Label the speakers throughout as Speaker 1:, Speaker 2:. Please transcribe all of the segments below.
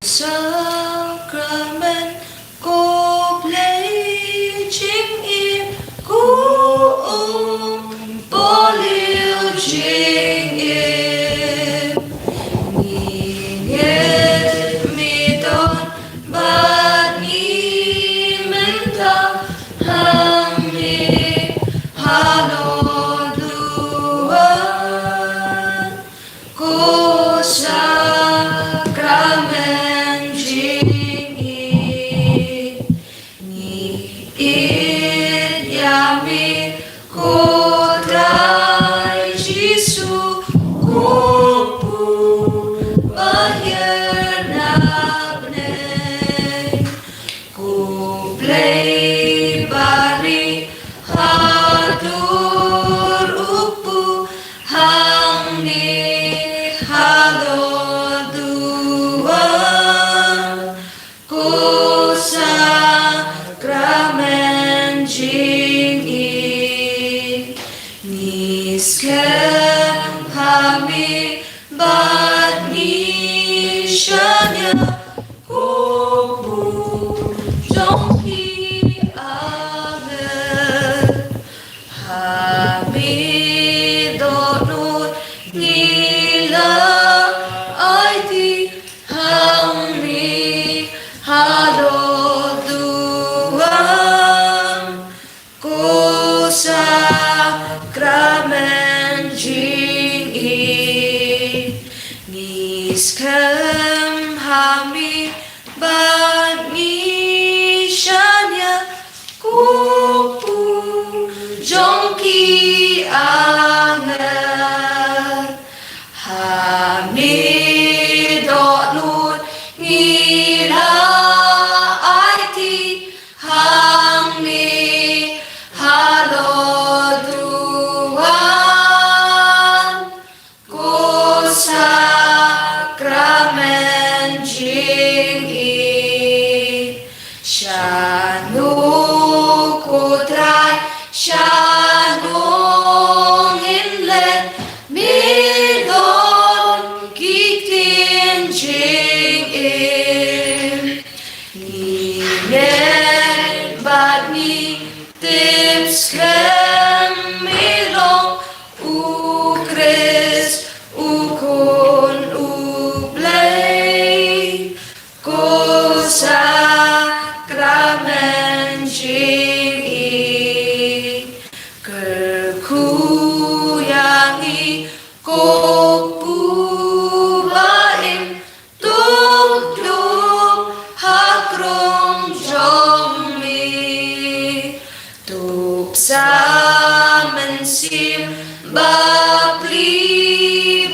Speaker 1: Sacrament Khublei Jingim Bolil Jingim Ningit midon bat nimentang hamni halor duan Sacrament Jingim Ningit yami Trai Jisu kupu bayar nabne Khublei bari hadur upu hamni halor duan Sacrament Jingim Niskem kami bat nishanya kubu jong hiar kami dohnud nila aiti hamni halor duan Sacrament Jingim Niskem hami bat nishanya kupu jong hiar hami dohnud nila aiti hamni halor duan Sacrament Jingim Shanu Trai Shanu Hinlet Midon Kitin Jingim Ninen Badni Tipskem Milong Ukris Ukun Khublei Sacrament Jingim Kerkuyangi Khublei Tuk hakrong jongmi Tuk Mynsiem Bakhuid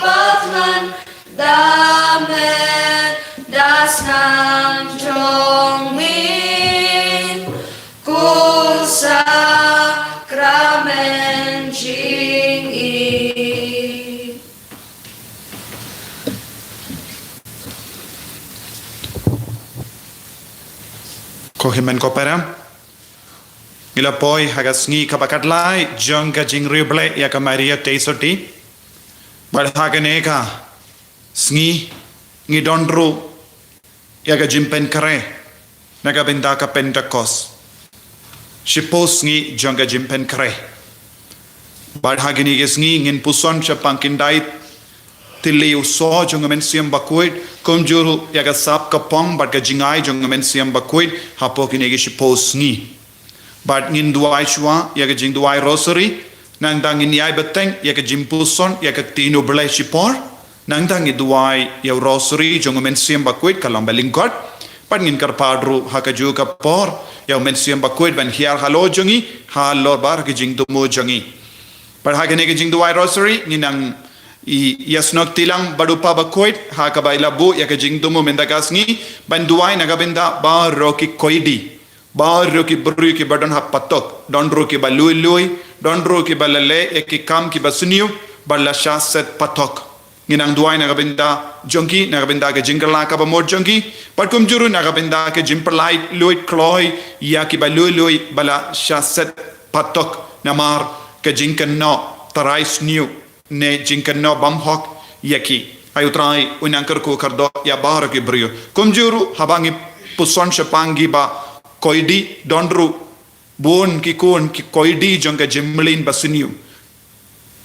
Speaker 1: Un damet dasnam jongmin Sacrament Jingim
Speaker 2: Kohimen kopera Gila poi haga Sngi Bahakhlieh jong Jingduwai ya Maria teisoti haga neka Sngi ngidondru ya Jingpynkhreh naga bindaka Pentecost Shipo Sngi jong Jingpynkhreh haga ni Sngi ngin puson siya pangkindait tili uso jong Mynsiem Bakhuid kumjuru ya sap kapong jynai jong Mynsiem Bakhuid hapo kinigi Shipo Sngi Jingduwai shwa ya Jingduwai Rosary nang dangin yai beteng ya Jimpuson ya tino belai shipor nang dangi duai ya Rosary jong Mynsiem Bakhuid kalam belingkot ngin karpadru hakaju kapor ya Mynsiem Bakhuid ban hiar halor jongi halor bar Jingduwai jongi hagane Jingduwai Rosary nginang yasnok tilang badupa Bakhuid hakabaila bu ya Jingduwai mendagasngi banduai nagabenda baroki koidi Baru ki beri ki badan hap patok, donro ki balui, donro ki balale, eki kam ki basuniu, balasha set patok. Nginang duai nagabenda jongki, nagabenda ke jingkular ka bamor jongki, patkum juru nagabenda ke Jingpynkhreh luit kloi, ya ki balui, balasha set patok, namar ke jingkan no, Trai Sngi, ne jingkan no bamhok, yaki. ayu Trai unangker ku kardo ya bahar ki brio kumjuru habangi puson shapangi ba koidi dondru bon ki kun ki koidi jongka jimlin basiniu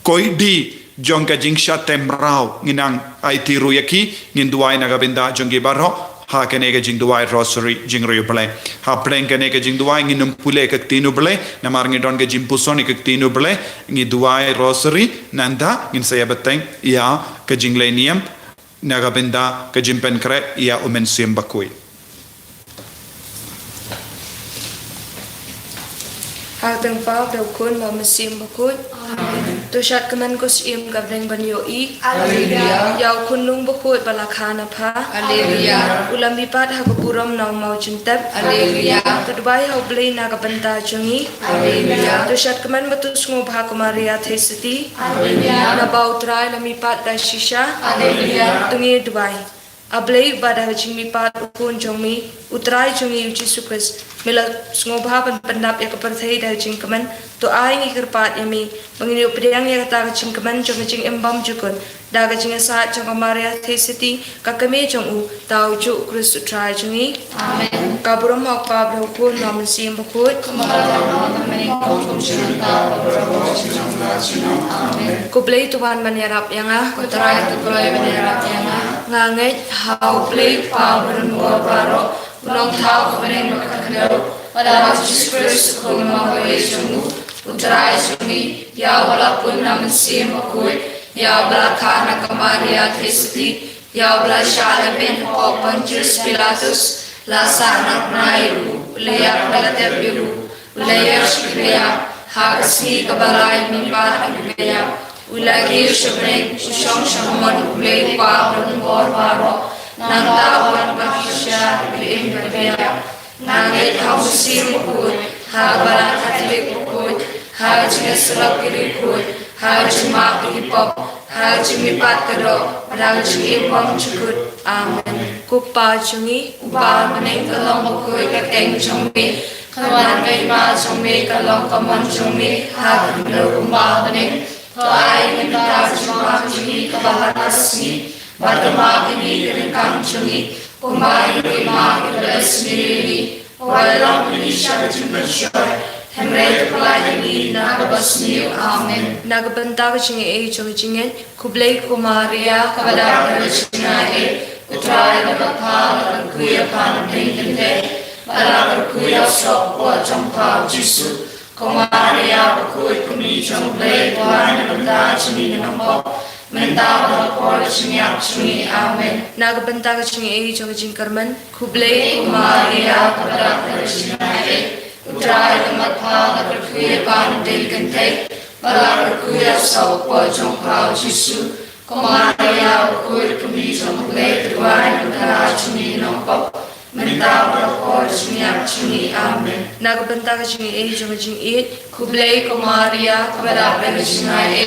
Speaker 2: koidi jongka jingsha temrau nginang ai tiru yaki Jingduwai nagabinda jongi barho ha kenega Jingduwai Rosary Jingreble ha pleng kenega Jingduwai nginum pule ke tinu ble namar ngidon ke jimpusoni ke tinu ble Jingduwai Rosary nanda ngin saya beteng ya ke jinglenium nagabinda ke Jingpynkhreh ya Mynsiem Bakhuid.
Speaker 3: Hagdang pa daw kun Wan Mynsiem Bakhuid. Tu shat kaman ko siem gabdeng ban ïohi.
Speaker 1: Alleluia.
Speaker 3: Yaw kun nung Bakhuid balakhana pa.
Speaker 1: Alleluia.
Speaker 3: Ulam bipat ha Burom nang mau jintap.
Speaker 1: Alleluia.
Speaker 3: Tu dubai ha Khublei na gabanta jongi.
Speaker 1: Alleluia.
Speaker 3: Tu shat kaman batus ngo bha kumaria thesati.
Speaker 1: Alleluia.
Speaker 3: Na bau Trai la mipat da shisha.
Speaker 1: Alleluia.
Speaker 3: Tungi dubai. Ablei bada jingmipat ukun jongmi utrai jongi Jesus Christ mela ngobha pyndap ya kaperthai da jingkaman to ai ngi kerpat yami mangini updang ya kata jingkaman jong jing embam jukun da jing sa jong maria thesiti kakame jong u tau ju Christ utrai jongi
Speaker 1: Amen.
Speaker 3: ka Burom hok pa bro kun Wan Mynsiem Bakhuid Khublei tuan manirap yanga
Speaker 1: Trai Khublei menerap yang
Speaker 3: nganget
Speaker 1: hau play power no baro long tau kweneng makakadaro pada Jesus Christ kung mawai sungu utrai sungi ya walaupun Mynsiem Bakhuid ya belakana kamaria Kristi ya belashala ben open Pontius Pilatus lasana nairu leyak dalatep biru leyak shikriya hagasni kabalay mimbar agbeya ulagi shubreng ushong shamon ulay pahon bor baro nang tawon mahisya biim berbeda nangit Mynsiem Bakhuid habalan Katolik Bakhuid haji selok kiri Bakhuid haji mak hipop haji mipat kado haji impong cukut
Speaker 3: amen kupa jongi
Speaker 1: upa meneng kalong Bakhuid kateng jongmi kawan kay ma jongmi kalong kamon jongmi hag no umba meneng to ai ngita juma jongmi kabahan asni Bartama ini keringkang jongi umba ini ma kita sendiri walau Indonesia jumlah Hemret pelai ini nagabasni amen
Speaker 3: nagbanta ka jingi e jong jingen Khublei kumaria
Speaker 1: kepada jynai utrai nagapal kuya pan pynkyntang bala kuya sok wa jongpa Jisu kumaria Bakhuid kumi Jingblei Tuhan naganda jini nampo menta berapor jinyak jini amen
Speaker 3: nagbanta ka jingi e jong jingkarman Khublei
Speaker 1: kumaria kepada jynai utrai nagapal kuya pan pynkyntang bala kuya sok wa jongpa Jisu kumaria Bakhuid kumi Jingblei Tuhan naganda jini nampo menta berapor jinyak jini amen
Speaker 3: nagbanta ka jingi e jong jing it
Speaker 1: Khublei kumaria kepada jynai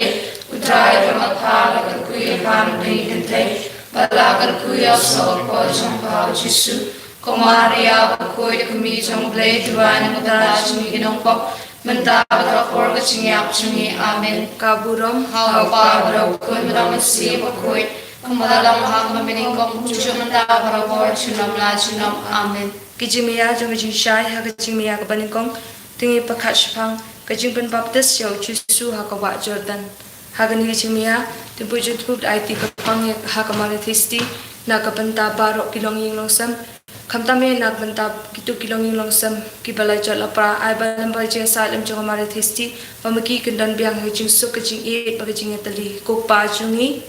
Speaker 1: utrai nagapal kuya pan pynkyntang bala kuya sok wa jongpa Jisu kumaria Bakhuid kumi Jingblei Tuhan naganda jini nampo menta berapor jinyak jini amen
Speaker 3: ka Burom
Speaker 1: hau pa berapor Mynsiem Bakhuid kumadalang hak mamining kong jujur menta berapor junam la junam amen
Speaker 3: kijimia jong pynshai ha kijimia ka banikong tingi pakhat shpang kijimpen baptist yo Jisu ha ka wa Jordan ha gani kijimia tipu jutub it ka pang ha ka male thisti na ka banta barok kilong ying longsam khamtame na banta kitu kilong ying longsam ki balai jala pra ai balam ba je salam jong male thisti pamaki kendan biang ha jing suk ka jing e pa ka jing tali ko pa jungi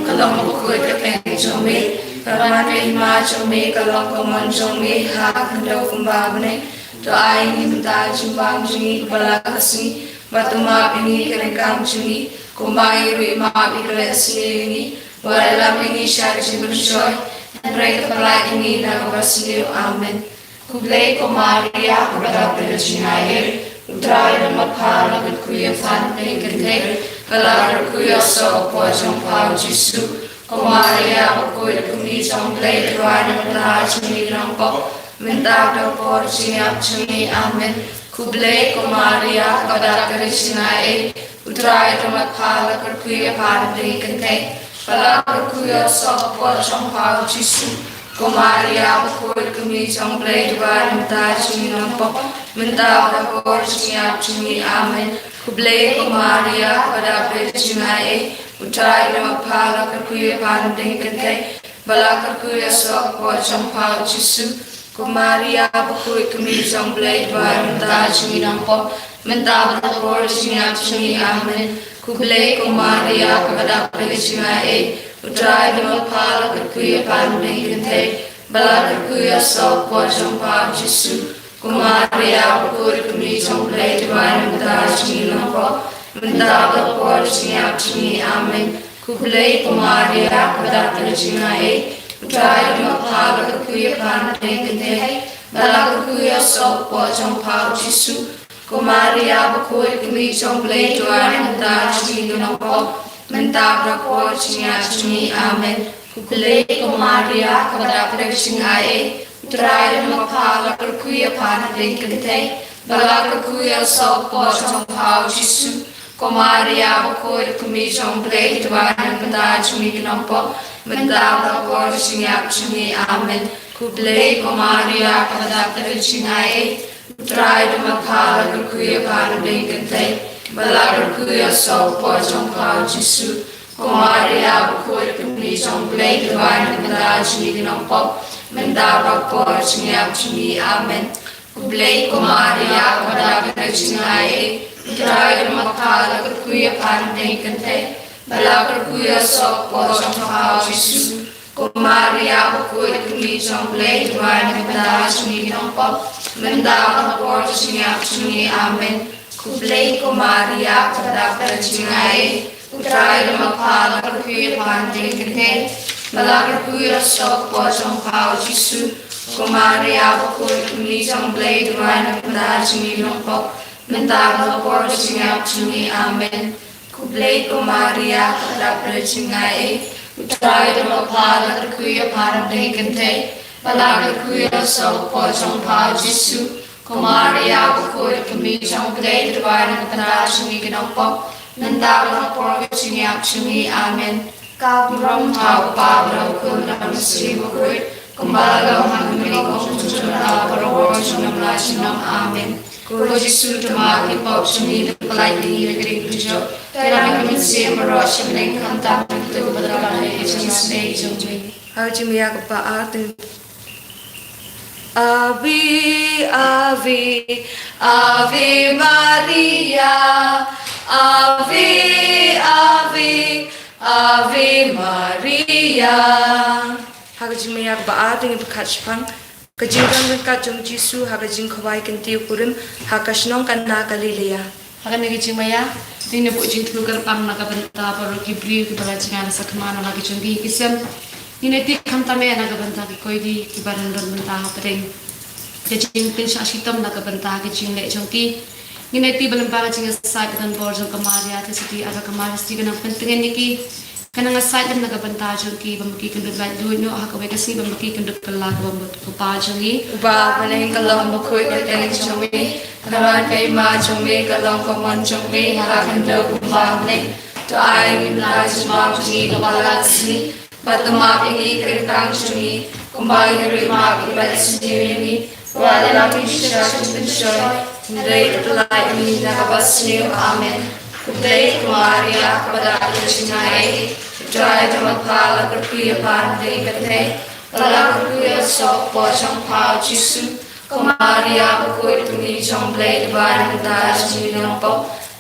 Speaker 1: kalong Bakhuid kateng jongmi kawan kay ma jongmi kalong kamon jongmi hak hendaw kumbabane to ay ngimta jumbang jungi balakasni batuma pini keringkang jungi kumbai rui ma bikresni ini wala pini syar jibunsoy Hemret pelai ini nagabasni amen Khublei kumaria kepada jynai utrai nagapal kuya pan pynkyntang bala kuya sok wa jongpa Jisu kumaria Bakhuid kumi Jingblei Tuhan naganda jini nampo menta berapor jinyak jini amen Khublei kumaria kepada jynai utrai nagapal kuya pan pynkyntang Bahakhlieh sokpo jong pao jisu Maria Bakhuid Un Ding Jingblei Dwai Jingim Mynsiem Bakhuid Un Amen Khublei Maria Pyndap jynai Trai Bahakhlieh pynkyntang Bahakhlieh sokpo jong pao jisu Maria Bakhuid Un Ding Jingblei Dwai Jingim Mynsiem Bakhuid Un Amen Khublei Maria Pyndap jynai Trai Bahakhlieh pynkyntang Bahakhlieh sokpo jong pao jisu Maria Bakhuid Un Ding Jingblei Dwai Jingim Mynsiem Bakhuid Un Amen Khublei Maria Pyndap jynai Trai Bahakhlieh pynkyntang Bahakhlieh sokpo jong pao jisu Maria Bakhuid Un Ding Jingblei Dwai Jingim Mynsiem Bakhuid Un Amen Khublei Maria Pyndap jynai Trai Bahakhlieh pynkyntang Bahakhlieh sokpo jong pao jisu Maria Bakhuid Un Ding Jingblei Dwai Jingim Mynsiem Bakhuid Un Amen Khublei Maria Pyndap jynai Trai Bahakhlieh pynkyntang Bahakhlieh sokpo jong pao jisu Maria Bakhuid Un Ding Jingblei Dwai Jingim Mynsiem Bakhuid Un Amen Khublei Maria Pyndap jynai Trai Bahakhlieh pynkyntang Bahakhlieh sokpo jong pao jisu Maria Bakhuid Un Ding Jingblei Dwai Jingim Mynsiem Bakhuid Un Amen Khublei Maria Pyndap jynai Trai Bahakhlieh pynkyntang Bahakhlieh sokpo jong pao jisu Maria Bakhuid Un Ding Jingblei Dwai Jingim Mynsiem Bakhuid Un Amen Khublei Maria Pyndap jynai Trai Bahakhlieh pynkyntang Bahakhlieh sokpo jong pao jisu Maria Bakhuid Un Ding Jingblei Dwai Jingim Mynsiem Bakhuid Un Amen Burom hau Pablo Wan Mynsiem Bakhuid Kumbalaw hanggang kong Bahakhlieh Jingim Amen Jisu Dhamma Hip-Hop Shani Palai Negeri Tujuh Terang Mynsiem Bakhuid Un Kantang Itu Bahakhlieh Sngi Jingpynkhreh
Speaker 3: Jingmia Baat Ave Ave Ave Maria Ave Ave Ave Maria Jingmia Baat Ding Bakhuid Kajingkan kajong Jisu Jingduwai kentiu kurim hakasnong kana Galilea.
Speaker 1: Hagan nagi Jingmaya dine bu Jingkular pang nagabanta paro kibri kibara jingan sakmana lagi jonggi kisem nine ti kantame nagabanta ki koidi kibaran don banta hapring kajing pynshai sitam nagabanta ki jingle jonggi nine ti balambara jinga sai kan borjong kamaria tesiti aga kamaria sti kanang pentengen niki kanang sai kan nagabanta jonggi bamki kendut lai duino hakawe kasi bamki kendut kala bambut kupa jongi
Speaker 3: Uba paling kalong Bakhuid Un
Speaker 1: jongmi Karan kay ma jongmi kalong komon jongmi hakanda Bahakhlieh Trai Mynsiem Bakhuid Un Batama pingi kertang jongmi kumbay rima kibat sendiri wala pynshai Khublei tulai ini nakabasniw Amen Khublei Maria Pyndap jynai Trai Bahakhlieh pynkyntang Bahakhlieh sokpo jong pao jisu Maria Bakhuid Un Ding Jingblei Dwai Jingim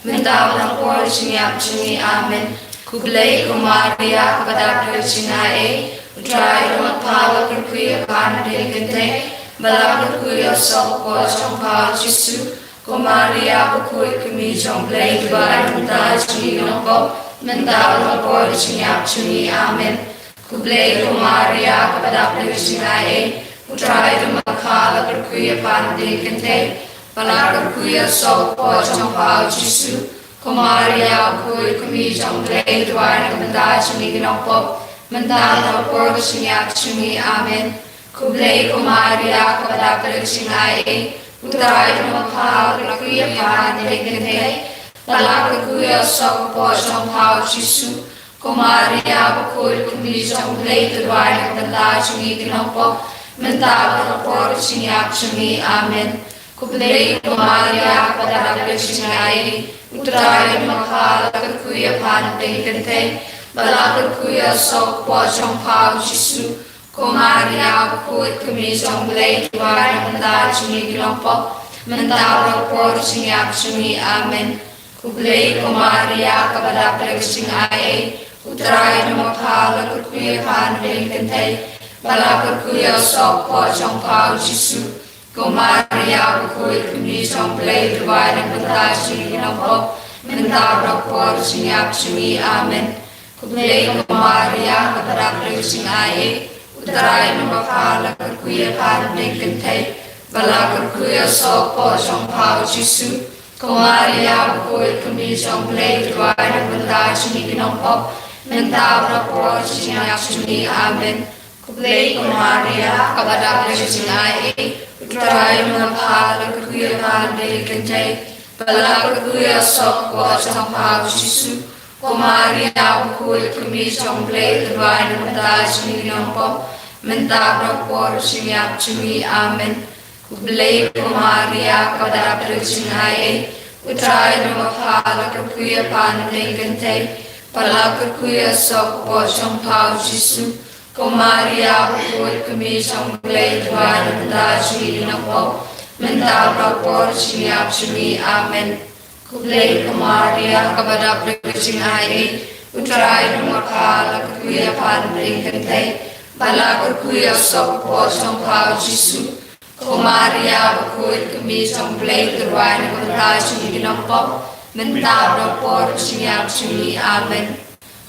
Speaker 1: Mynsiem Bakhuid Un Amen Khublei Maria Pyndap jynai Trai Bahakhlieh pynkyntang Bahakhlieh sokpo jong pao jisu Maria Bakhuid Un Ding Jingblei Dwai Jingim Mynsiem Bakhuid Un Amen Khublei Maria Pyndap jynai Trai Bahakhlieh pynkyntang Bahakhlieh sokpo jong pao jisu Maria Bakhuid Un Ding Jingblei Dwai Jingim Mynsiem Bakhuid Un Amen Khublei Maria Pyndap jynai Trai Bahakhlieh pynkyntang Bahakhlieh sokpo jong pao jisu Maria Bakhuid Un Jingblei Jingduwai Jingim Mynsiem Bakhuid Un Amen. Khublei Maria Jingduwai Trai Bakhuid Un pynkyntang Bahakhlieh sok po jong Jesu. Maria Bakhuid Un Jingblei Jingduwai Amen. Khublei Maria Jingduwai Trai Bakhuid Un pynkyntang Bahakhlieh sok po jong Jesu. Maria Bakhuid Un Jingblei Jingduwai Amen. Khublei Maria Jingduwai Trai Bakhuid Un pynkyntang Bahakhlieh sok po jong Jesu. Maria Bakhuid Un Jingblei Jingduwai Amen. Khublei Maria Jingduwai Trai Bakhuid Un pynkyntang Bahakhlieh sok po jong Jesu. Maria Bakhuid Un Jingblei Amen. Khublei Maria Jingduwai Trai Bakhuid Un pynkyntang Bahakhlieh sok po jong Jesu. Maria Bakhuid Un Jingblei Amen. Khublei Maria Jingduwai Trai Bakhuid Un pynkyntang Bahakhlieh sok po jong Jesu. Maria Bakhuid Un Jingblei Amen.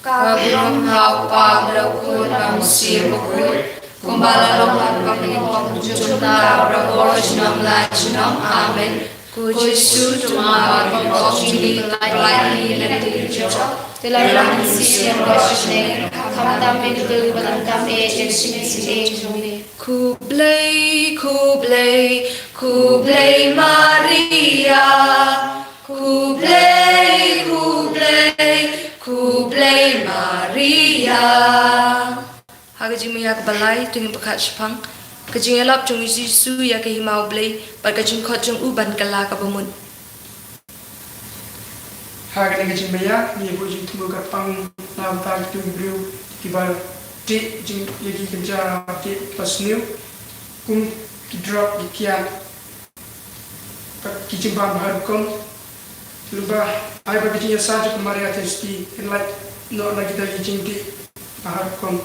Speaker 1: Burom hau pa Wan Mynsiem Bakhuid Kumbalalong pagpapingpong junta Raborjnam Lajnam Amen. Kujisu tumawag pagpapingpong Khublei Wan Mynsiem Bakhuid Khublei Khublei Khublei Maria Khublei Khublei Khublei Maria. Hagajing miyak balai tungin pakatspang kajing elap jong Yesu ya ke himau blei bar kajing khot jong uban kala ka bamun.
Speaker 4: Hagajing kajing miyak ni bujing tumu kapang lam tak tung briu tiba ti jing yagi kerja ti pasniu kum kidrop dikian kicing bang baharukom lupa ay bagitnya saja kemarin testi enlat no lagi kita kicing di baharukom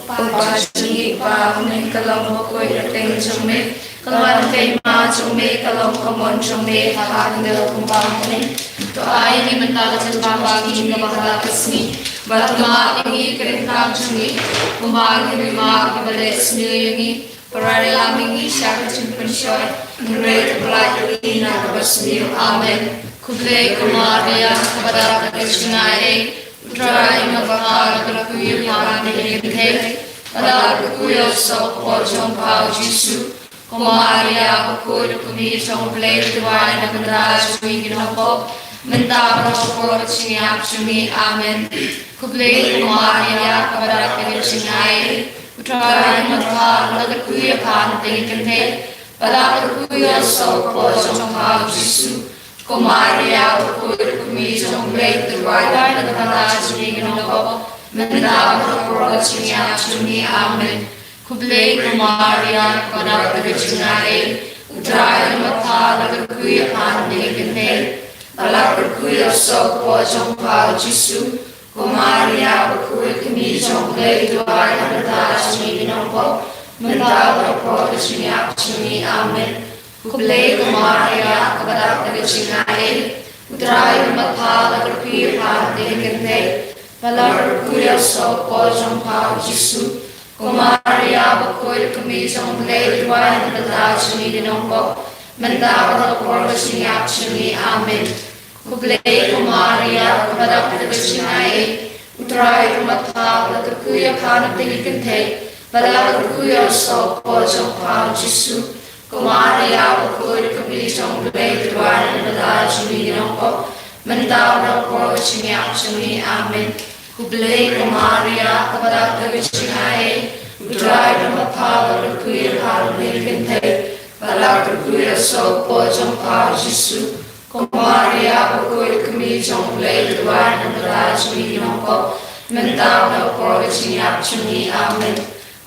Speaker 1: Bahakhlieh Bahakhlieh kalong Bakhuid Ding Jingblei kalong kay ma Jingblei kalong kamon Jingblei hakandel kumpangni to ay ni mentala bagi ni Bahakhlieh batma ni Credo Sngi kumbang ni ma Khublei Sngi parala mingi syar pynshai Credo Bahakhlieh na Rosary Amen. Khublei Maria Jingduwai Trai Bakhuid Un pynkyntang Bahakhlieh sok po jong Jesu. Maria Bakhuid Un Jingblei Amen. Khublei Maria Jingduwai Trai Bakhuid Un pynkyntang Bahakhlieh sok po jong Jesu. Maria Bakhuid Un Jingblei Amen. Khublei Maria Jingduwai Trai Bakhuid Un pynkyntang Bahakhlieh sok po jong Jesu. Maria Bakhuid Un Jingblei Amen. Khublei Maria Jingduwai Trai Bakhuid Un pynkyntang Bahakhlieh sok po jong Jesu. Maria Bakhuid Un Jingblei Amen. Khublei Maria Jingduwai Trai Bakhuid Un pynkyntang Bahakhlieh sok po jong Jesu. Maria Bakhuid Un Jingblei Mendabra por Chinyak Chumi, Amen. Khublei Maria, Kabadak Chinai, Trai Mapala, Queer Hard Pynkyntang, Balak Queer So, Pojong Pa, Jisu, Maria, Bakhuid Un, Jingblei, Wan Mynsiem Bakhuid Un, Mendabra por Chinyak Chumi, Amen.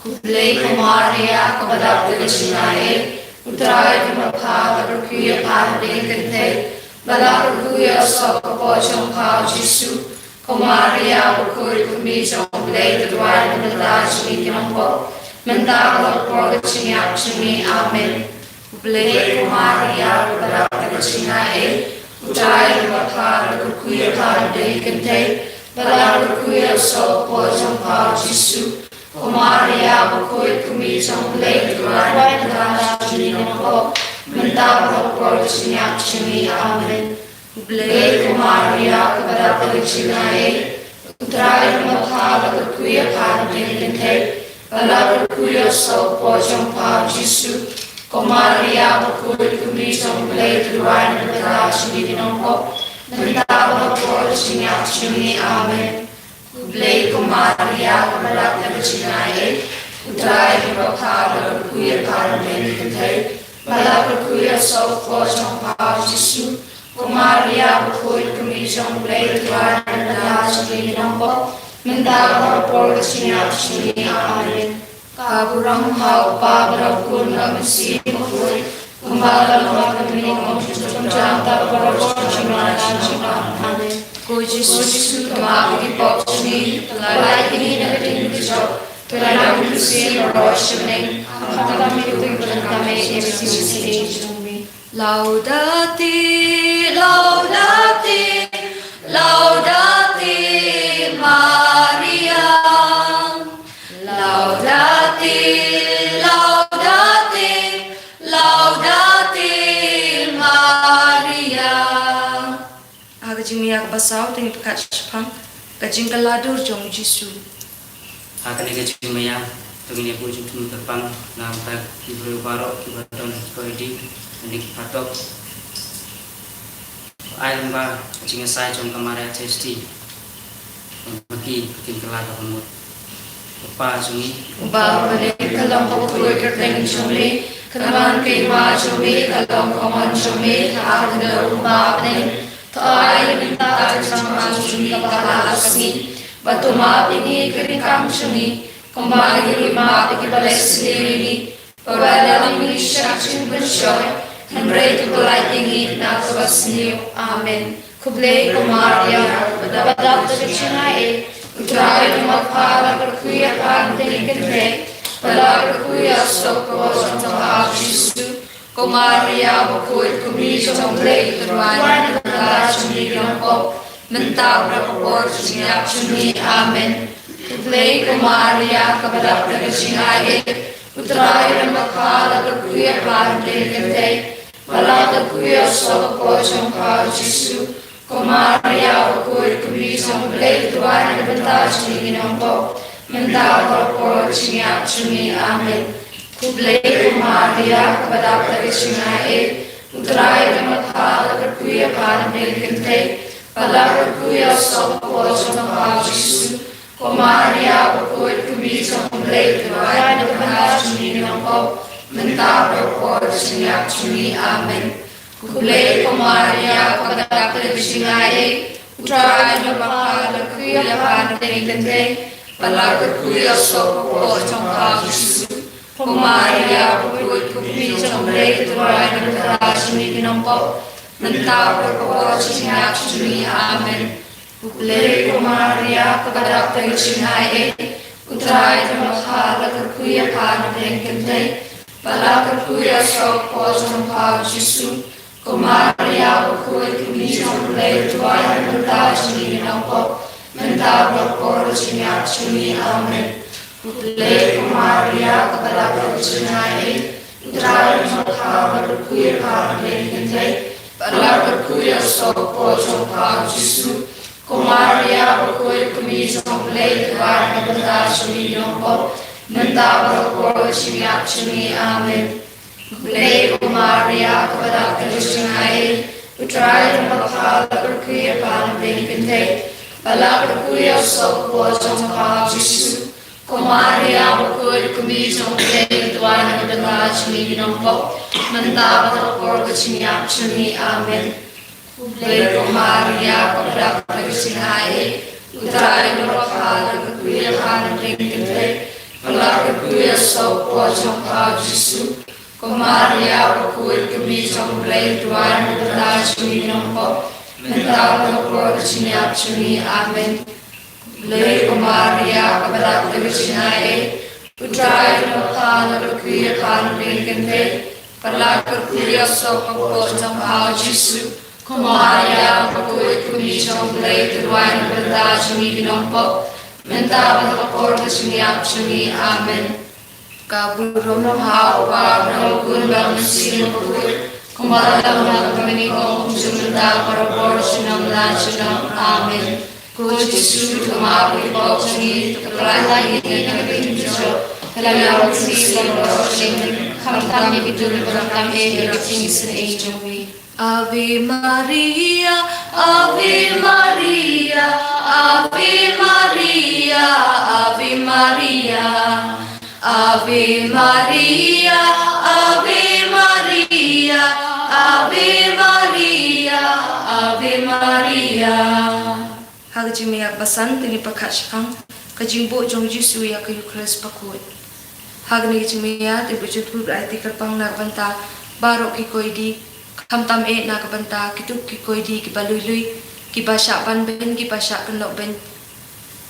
Speaker 1: Khublei Maria, Kabadak Chinai, Trai Mapala, Queer Hard Pynkyntang, Bahakhlieh So, Pojong Pa, Jisu, Maria, Bakhuid Un, Jingblei, Wan Mynsiem Bakhuid Un, Mendabra por Chinyak Chumi, Amen. Khublei Maria, Kabadak Chinai, Trai Mapala, Queer Hard Pynkyntang, Bahakhlieh So, Pojong Pa, Jisu, Maria, Bakhuid Un, Jingblei, Wan Mynsiem Bakhuid Un, Mendabra por Chinyak Chumi, Amen. Khublei Maria, Kabadak Chinai, Trai Mapala, Queer Hard Pynkyntang, Bahakhlieh So, Pojong Pa, Jisu, Maria, Bakhuid Un, Jingblei, Wan Mynsiem Bakhuid Un, Mendabra por Chinyak Chumi, Amen. Khublei Maria, Kabadak Chinai, Trai Mapala, Queer Hard Pynkyntang, Bahakhlieh So, Pojong Pa, Jisu, Maria, Bakhuid Un, Jingblei, Wan Mynsiem Bakhuid Un, Mendabra por Chinyak Chumi, Amen. Burom hau Wan Mynsiem Bakhuid, Kumbala Pagaminom, Janta Parapor Jynai, Amen. Go Jesus, Kamaki Pop Chumi, Lai Negating Bishop, Trai Mynsiem Bakhuid Un, Hamkami Pynkyntang, Chumi. Laudate, laudate, laudate Maria. Laudate, laudate, laudate Maria. Aga jingmiak basau ting pekat sepang, jingkular jong Jisu.
Speaker 5: Aga nega jingmaya, tungine puju tunu terpang, nampak Khublei barok kibadon koedi, nik patok. Ailamba jingasai jong kamara testi, bagi jingkular pemut. Upa Sngi,
Speaker 1: Bahakhlieh Kalong Bakhuid Un Chumi, Kaman Kima Chumi, Kalong Kaman Chumi, Hakno Mapning, Trai Minta Chama Chumi, Bahakhlieh, Batuma Pingi Krinkang Chumi, Kumbagi Mapi Balesli, Babala Misha Jingpynkhreh, and Credo Lighting Nakabasniu, Amen. Khublei Maria, Badak Chinai, Trai Mapala, Bakhuid Un, Pynkyntang, Bahakhlieh So, Pojong Pa, Jisu, Maria, Bakhuid Un, Jingblei, Wan Mynsiem Bakhuid Un, Mendabra por Chinyak Chumi, Amen. Khublei Maria, Kabadak Chinai, Trai Mapala, Bakhuid Un, Pynkyntang, Bahakhlieh So, Pojong Pa, Jisu, Maria, Bakhuid Un, Jingblei, Wan Mynsiem Bakhuid Un, Mendabra por Chinyak Chumi, Amen. Khublei Maria, Kabadak Chinai, Trai Mapala, Bakhuid Un, Pynkyntang, Bahakhlieh So, Pojong Pa, Jisu, Maria, Bakhuid Un, Jingblei, Wan Mynsiem Bakhuid Un, Mendabra por Chinyak Chumi, Amen. Khublei Maria, Kabadak Chinai, Trai Mapala, Bakhuid Un, Pynkyntang, Bahakhlieh So, Pojong Pa, Jisu, Maria, Bakhuid Un, Jingblei, Wan Mynsiem Bakhuid Un, Mendabra por Chinyak Chumi, Amen. Khublei Maria, Kabadak Chinai, Trai Mapala, Bakhuid Un, Pynkyntang, Bahakhlieh So, Pojong Pa, Jisu, Maria, Bakhuid Un, Jingblei, Wan Mynsiem Bakhuid Un, Mendabra por Chinyak Chumi, Amen. Khublei Maria, Kabadak Chinai, Trai Mapala, Bakhuid Un, Pynkyntang, Bahakhlieh So, Pojong Pa, Jisu, Maria, Bakhuid Un, Jingblei, Wan Mynsiem Bakhuid Un, Mendabra por Chinyak Chumi, Amen. Khublei Maria, Kabadak Chinai, Utrai dan bakal berkuya pan pynkyntang. Balak berkuya sok po jong pao Jisu. Kumaria bakhuid kumi jong Jingduwai na benda chumi ginongpo. Mentap terpor kecimiap chumi amin. Khublei kumaria kepada jynai. Utrai dan bakal berkuya pan pynkyntang. Balak berkuya sok po jong pao Jisu. Kumaria bakhuid kumi jong Jingduwai na benda chumi ginongpo. Mentap terpor kecimiap chumi amin. Khublei kumaria kepada jynai. Utrai dan bakal berkuya pan pynkyntang. Balak berkuya sok po jong pao Jisu. Kumaria bakhuid kumi jong Jingduwai na benda chumi ginongpo. Mentap terpor kecimiap chumi amin. Burom hau pa Wan Mynsiem Bakhuid kumalam na kami kong sumanda para por sinam na sinam amin. Jisu tumapi po singi tukalay na pinjo kalayaw si Rosary kamtam ibitul berakam egipting sin ïohi. Ave Maria, Ave Maria, Ave Maria, Ave Maria. Ave Maria, Ave Maria, Ave Maria, Ave Maria.
Speaker 3: Hagajing miyak basan tingi pakashpang kajing bo jong Jisu ya kayu Khublei Bakhuid. Hagni gajing miyak tibu jutub aiti kerpang nakbanta barok ki koidi kamtam na kabanta kituk ki koidi ki balului ki basha ban ben ki basha kenok ben.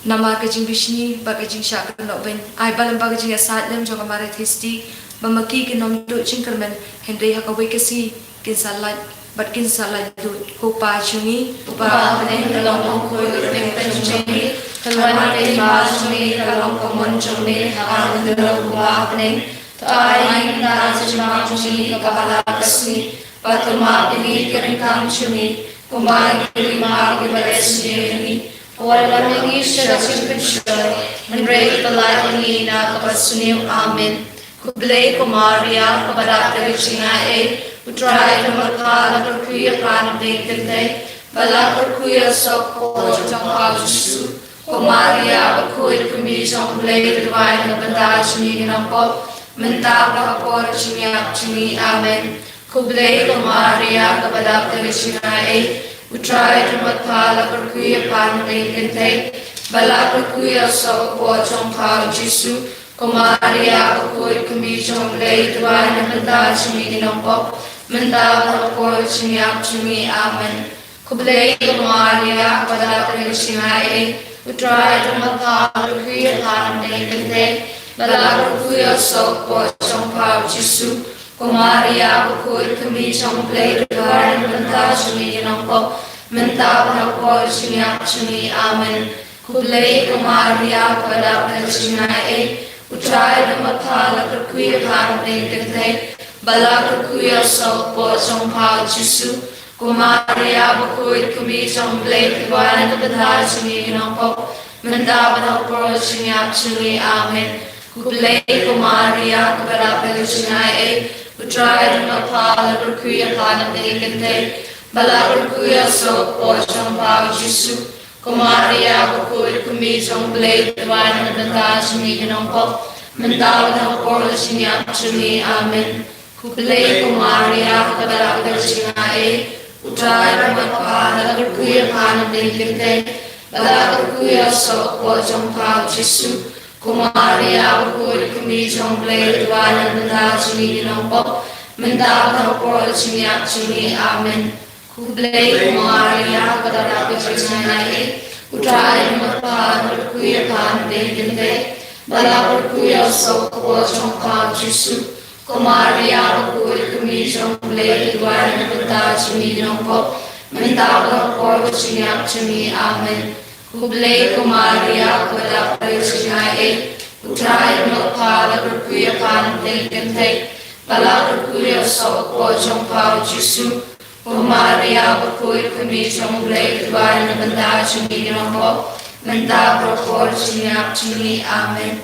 Speaker 3: Nama kajing bishni bagajing syak kenok ben ai balam bagajing asat lem jong amare thisti bamaki ki nom do chingkermen hendai hakawai kasi kin salat bat kin salat do ko pa chungi
Speaker 1: Pa ne kalong ko ne penchai kalwan ne ma chungi kalong ko mon chungi ang dero ba ne Trai na chuma chungi kapala kasi patuma ini keringkang chungi kumai lima ki balesni wala mengi syada pynshai menrei pelai na kapasuniu amin. Khublei kumaria kepada jynai. Utrai dan bakal berkuya pan pynkyntang. Balak berkuya sok po jong pao Jisu. Kumaria bakhuid kumi jong Jingduwai na benda chumi ginongpo. Mentap terpor kecimiap chumi amin. Khublei kumaria kepada jynai. Utrai dan bakal berkuya pan pynkyntang. Balak berkuya sok po jong pao Jisu. Kumaria bakhuid kumi jong Jingduwai na benda chumi ginongpo. Mentap terpor kecimiap chumi amin. Khublei kumaria kepada jynai. Utrai dan bakal berkuya pan pynkyntang. Balak berkuya sok po jong pao Jisu. Kumaria bakhuid kumi jong Jingduwai na benda chumi ginongpo. Mentap terpor kecimiap chumi amin. Khublei kumaria kepada jynai. Utrai dan bakal berkuya pan pynkyntang. Balak berkuya sok po jong pao Jisu. Kumaria bakhuid kumi jong Jingduwai na benda chumi ginongpo. Mentap terpor kecimiap chumi amin. Khublei kumaria kepada jynai. Utrai dan bakal berkuya pan pynkyntang. Balak berkuya sok po jong pao Jisu. Kumaria bakhuid kumi jong Jingduwai na benda chumi ginongpo. Mentap terpor kecimiap chumi amin. Khublei kumaria kepada jynai. Utrai dan bakal berkuya pan pynkyntang. Balak berkuya sok po jong pao Jisu. Kumaria bakhuid kumi jong Jingduwai na benda chumi ginongpo. Mentap terpor kecimiap chumi amin. Khublei kumaria kepada jynai. Utrai dan bakal berkuya pan pynkyntang. Balak berkuya sok po jong pao Jisu. Kumaria bakhuid kumi jong Jingduwai na benda chumi ginongpo. Mentap terpor kecimiap chumi amin. Khublei kumaria kepada jynai. Utrai dan bakal berkuya pan pynkyntang. Balak berkuya sok po jong pao Jisu. Kumaria bakhuid kumi jong Jingduwai na benda chumi ginongpo. Mentap terpor kecimiap chumi amin.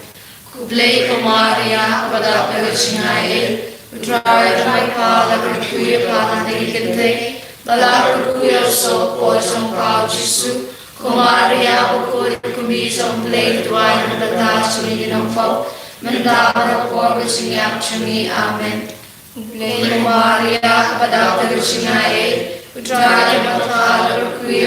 Speaker 1: Khublei kumaria kepada jynai. Utrai dan bakal berkuya pan pynkyntang. Bahakhlieh so po jong pao Jisu, Maria Bakhuid kumi Jingblei Duai Nabata Chuni Nampo, Mandaba po Jingam Chuni Amen. Maria Badata Jynai, Trai Bahakhlieh kui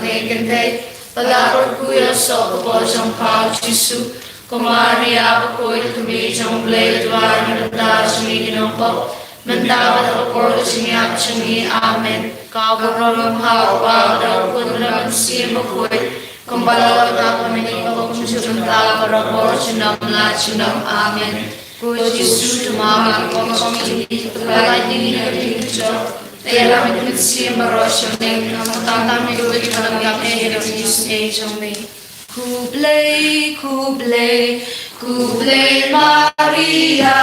Speaker 1: pynkyntang, Bahakhlieh so po jong pao Jisu, Maria Bakhuid kumi Jingblei Duai Nabata Chuni Nampo, Mandaba po Jingam Chuni Amen. Kau Burom hawa Wan Mynsiem Bakhuid, Khublei kami kumjunta berabor cunam la cunam Amen. Yesus Tuhan kami kembali di hidup. Dalam Mynsiem Bakhuid kami dalam yang Yesus Jingmei. Khublei, Khublei, Khublei Maria,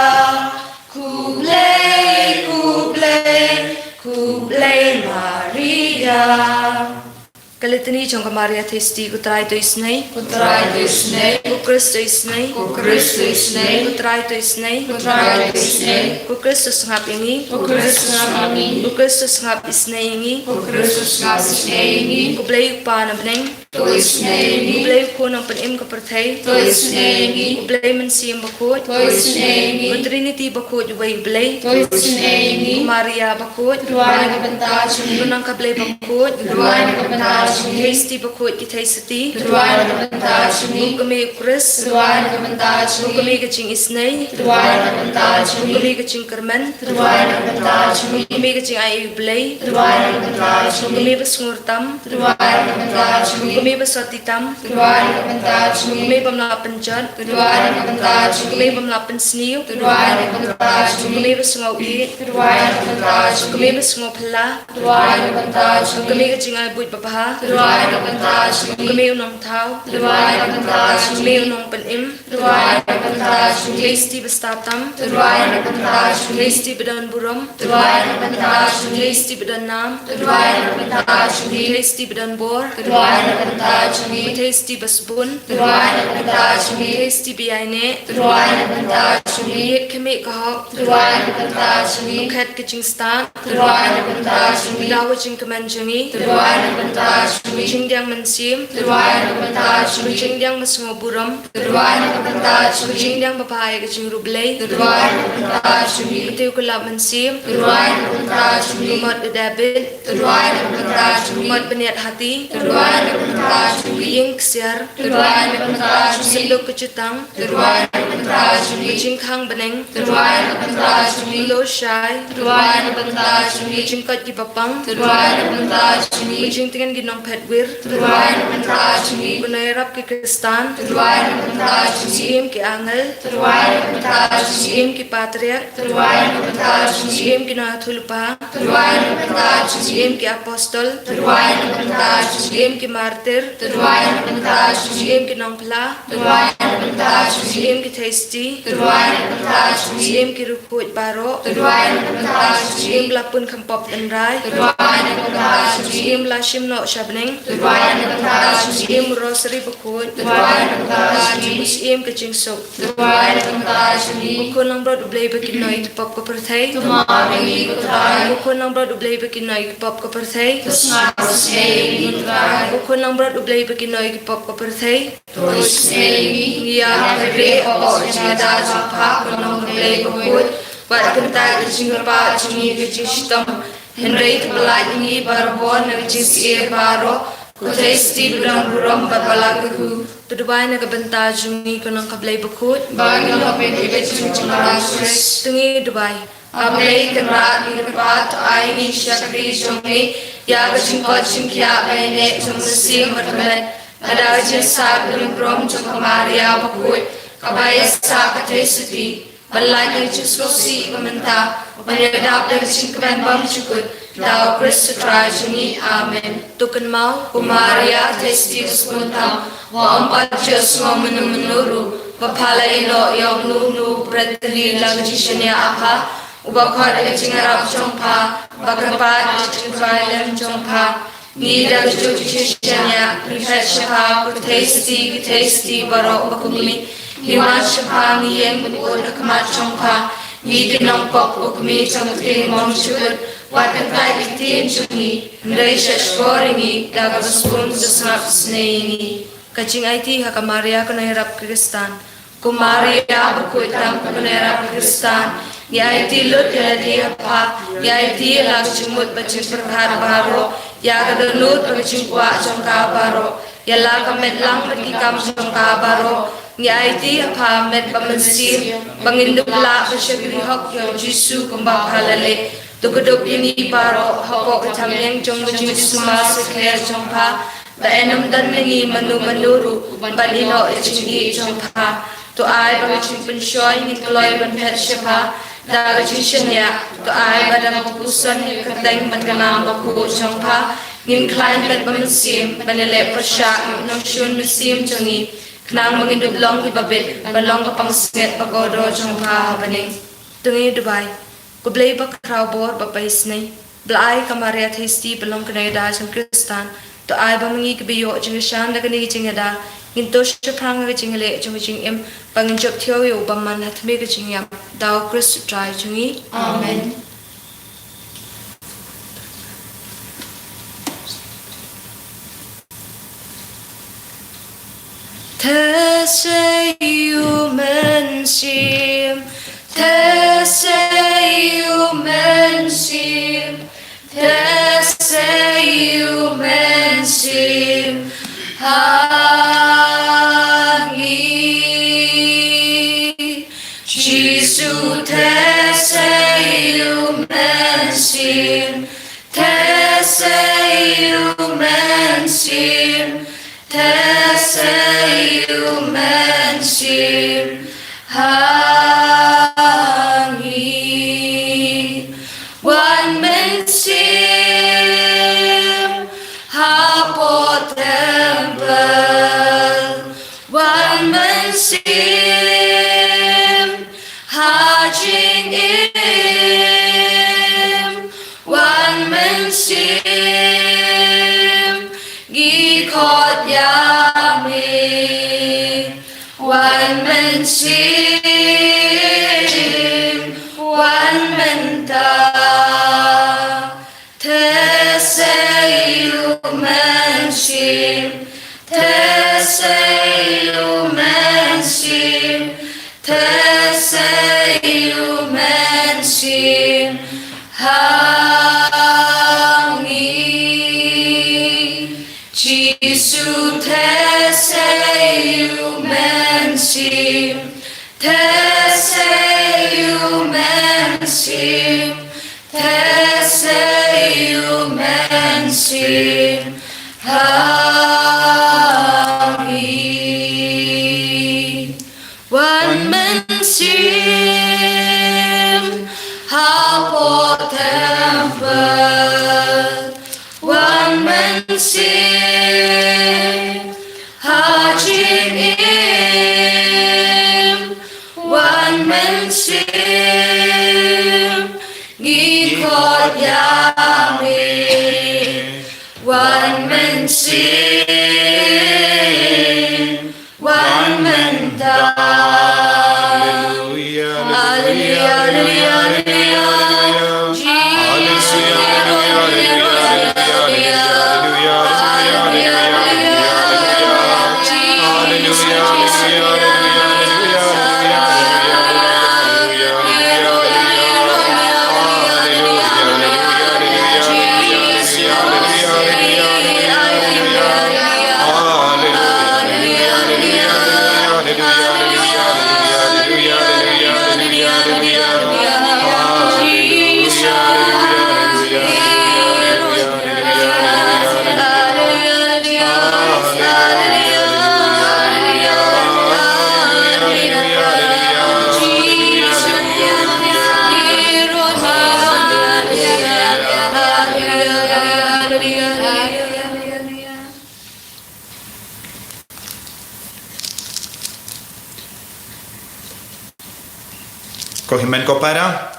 Speaker 1: Khublei, Khublei, Khublei Maria.
Speaker 3: Kalitani jong Maria testi Trai to Sngi,
Speaker 1: Trai to Sngi,
Speaker 3: Christ to Sngi,
Speaker 1: Christ to Sngi,
Speaker 3: Trai to Sngi,
Speaker 1: Trai to Sngi,
Speaker 3: Christ ngap ini,
Speaker 1: Christ ngap ini,
Speaker 3: Christ ngap Sngi,
Speaker 1: Christ ngap Sngi,
Speaker 3: Khublei pa na bneng,
Speaker 1: to Sngi,
Speaker 3: Khublei ko nang panim ka perthai,
Speaker 1: to Sngi,
Speaker 3: Khublei Mynsiem Bakhuid,
Speaker 1: to Sngi,
Speaker 3: Trinity Bakhuid way Khublei,
Speaker 1: to Sngi,
Speaker 3: Maria Bakhuid,
Speaker 1: Duai Nabata Chuni,
Speaker 3: Gunang Khublei Bakhuid,
Speaker 1: Duai Nabata Chuni,
Speaker 3: Hasty Bakhuid kitay sati,
Speaker 1: Duai Nabata Chuni,
Speaker 3: Kami Chris,
Speaker 1: Duai Nabata Chuni,
Speaker 3: Kami kaching Isnay,
Speaker 1: Duai Nabata Chuni,
Speaker 3: Kami kaching Kerman,
Speaker 1: Duai Nabata Chuni,
Speaker 3: Kami kaching ay Khublei,
Speaker 1: Duai Nabata Chuni,
Speaker 3: Kami basngurtam,
Speaker 1: Duai Nabata Chuni,
Speaker 3: Kami baswatitam,
Speaker 1: Duai Nabata Chuni,
Speaker 3: Kami pamlapan jod,
Speaker 1: Duai Nabata Chuni,
Speaker 3: Kami pamlapan sniw,
Speaker 1: Duai Nabata Chuni,
Speaker 3: Kami basngaw i,
Speaker 1: Duai Nabata Chuni,
Speaker 3: Kami basngaw pala,
Speaker 1: Duai Nabata Chuni,
Speaker 3: Kami kaching ay buit babaha,
Speaker 1: Duai Nabata Chuni,
Speaker 3: Kami unang tao,
Speaker 1: Duai Nabata
Speaker 3: Kami
Speaker 1: Chuni,
Speaker 3: unang panim,
Speaker 1: Duai Nabata Chuni,
Speaker 3: Hasty bastatam,
Speaker 1: Duai Nabata Chuni,
Speaker 3: Hasty badan burom,
Speaker 1: Duai Nabata Chuni,
Speaker 3: Hasty badan nam,
Speaker 1: Duai Nabata Chuni,
Speaker 3: Hasty badan bor,
Speaker 1: Duai Nabata Chuni,
Speaker 3: Hasty basbun,
Speaker 1: Duai Nabata Chuni,
Speaker 3: Hasty biyaine,
Speaker 1: Duai Nabata Chuni,
Speaker 3: Yek kami kahok,
Speaker 1: Duai Nabata Chuni,
Speaker 3: Kat kaching stan,
Speaker 1: Duai Nabata Chuni,
Speaker 3: Dawa ching kamanjangi,
Speaker 1: Duai Nabata Chuni,
Speaker 3: Jingdyang Mynsiem,
Speaker 1: Duai Nabata Chuni,
Speaker 3: Jingdyang masngo burom,
Speaker 1: Duai Nabata Chuni,
Speaker 3: Jingdyang babae kaching Khublei,
Speaker 1: Duai Nabata Chuni,
Speaker 3: Tiyo kulab Mynsiem,
Speaker 1: Duai Nabata Chuni,
Speaker 3: Umat David,
Speaker 1: Duai Nabata Chuni,
Speaker 3: Umat beniat hati,
Speaker 1: Duai Nabata Chuni,
Speaker 3: Ying ksiar,
Speaker 1: Duai Nabata Chuni,
Speaker 3: Sindok kecutang,
Speaker 1: Duai Nabata Chuni,
Speaker 3: Jingkhang beneng,
Speaker 1: Duai Nabata Chuni,
Speaker 3: Lo shai,
Speaker 1: Duai Nabata Chuni,
Speaker 3: Jingkot gipapang,
Speaker 1: Duai Nabata Chuni,
Speaker 3: Jingtingan ginong petwir,
Speaker 1: Duai Nabata Chuni,
Speaker 3: Gunairap ki Kristan,
Speaker 1: Duai Nabata Chuni,
Speaker 3: Siem ki angel,
Speaker 1: Duai Nabata Chuni,
Speaker 3: Siem ki patriark,
Speaker 1: Duai Nabata Chuni,
Speaker 3: Siem ki nathulpa,
Speaker 1: Duai Nabata Chuni,
Speaker 3: Siem ki apostol,
Speaker 1: Duai Nabata Chuni,
Speaker 3: Siem ki martir,
Speaker 1: Duai Nabata Chuni,
Speaker 3: Siem ki nongpla,
Speaker 1: Duai Nabata Chuni,
Speaker 3: Siem ki tasty,
Speaker 1: Duai Nabata Chuni,
Speaker 3: Siem ki rukut baro,
Speaker 1: Duai Nabata Chuni,
Speaker 3: Siem lapun kampop dan rai,
Speaker 1: Duai Nabata Chuni,
Speaker 3: Siem lashim no shabning,
Speaker 1: Duai Nabata Chuni,
Speaker 3: Siem Rosary Bakhuid,
Speaker 1: Duai Nabata Chuni,
Speaker 3: Siem ka jingsok,
Speaker 1: Duai Nabata Chuni,
Speaker 3: Bukun ng brod ublay bakin no itpop ko perthay,
Speaker 1: Tumari Trai,
Speaker 3: Bukun ng brod ublay bakin no itpop ko perthay,
Speaker 1: Sngi Trai,
Speaker 3: Bukun ng brod ublay bakin no itpop ko perthay,
Speaker 1: Sngi,
Speaker 3: Hiar
Speaker 1: Every o Jingda Jingpa Kunong Khublei Bakhuid, Wat Kenta Jingpa Jingi Jingshtam, Henry Khublei Ngi Barbon Jingsie Baro, Kutesti Budang Burom Bahakhlieh,
Speaker 3: Tudubay na kabanta jungi ko ng Khublei Bakhuid,
Speaker 1: Bagi Lopin Ibet Jingkular Chris,
Speaker 3: Tungi Dubai,
Speaker 1: Ablei Kenrat Nirpat Ai Ni Shakri Jongi, Yaga Jingkot Jingkya Bene Mynsiem Bakhuid, Ada Jinsab Burom Maria Bakhuid, Kabaya Sa Katesati, Balai Jiskosi Bamenta, Banyadap dari Jingkan Bam Chukut, Dao Christ Trai Jingi Amen.
Speaker 3: Tukan mau,
Speaker 1: Maria Testi Spuntam, Wa Ampat Jas Menuru, Bapala Ilo Yong Nunu, Bretli Lagishania Apa, Ubakar Jingarap Jongpa, Bakapat Jingpynkhreh Jongpa, Nida Jujishania, Rifet Shapa, Kutesti, Baro Bakumi, Himan Shapa, Niyeng Bukul Kamat Jongpa, Nidinong Pok Ukmi Jongti Mong Chukut, Wakan kai btin chungi, ndai shashkoringi, daga baspun zasnap snei.
Speaker 3: Kajing IT haka Maria kana rap Kristan.
Speaker 1: Maria Bakhuid Un penerap Kristan, ya IT lut ya dia apa, ya IT lag jumut Jingpynkhreh baro, ya dohnud jingkular jongka baro, ya lag kamet lang kam jongka baro, ya IT apa met Mynsiem Bakhuid bersegri hok yang Jisu Bahakhlieh, tukuduk ini baro hok ketamyang jong Mynsiem Bakhuid jongpa, da enam dan nengi menuru balino Sngi jongpa. To ai ba pynshai ni kloi ban pet shepa da jishnya to ai ba da pusan ni kadang ban kana ba ku chongpa nin klein bet Mynsiem banele pasha no shun Mynsiem chongi knang mangin long ki babet balong ka pangsnget pagodo chongpa baning tungi Dubai Khublei ba crowbor ba paisnai blai kamaria thisti balong kana da jang Kristan to ai ba mangi kbiyo jing shan da kani jingada Into Shapang Jingale Jingim Bangjop Theo Baman hath made a jingyam, thou Christ Trai Jungi. Amen.
Speaker 3: Mynsiem Mynsiem Mynsiem Jisu Mynsiem Mynsiem Wan Mynsiem Temple Wan Mynsiem Jingim Wan Mynsiem Gikot Yami Wan Mynsiem Wan pyndap Mynsiem Mynsiem Jisu Mynsiem Mynsiem Wan Mynsiem Temple Wan Mynsiem Jingim Wan Mynsiem Gikot Yami Wan Mynsiem Wan pyndap Hallelujah
Speaker 2: Kohimen kopara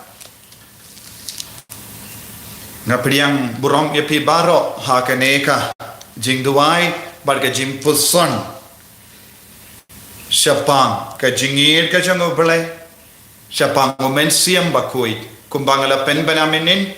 Speaker 2: ngapriang Burom yapi baro hakaneka Jingduwai barga Jingpulson Shapang ka Jingir ka Jingpynkhreh Shapang Mynsiem Bakhuid kumbangala pen banaminin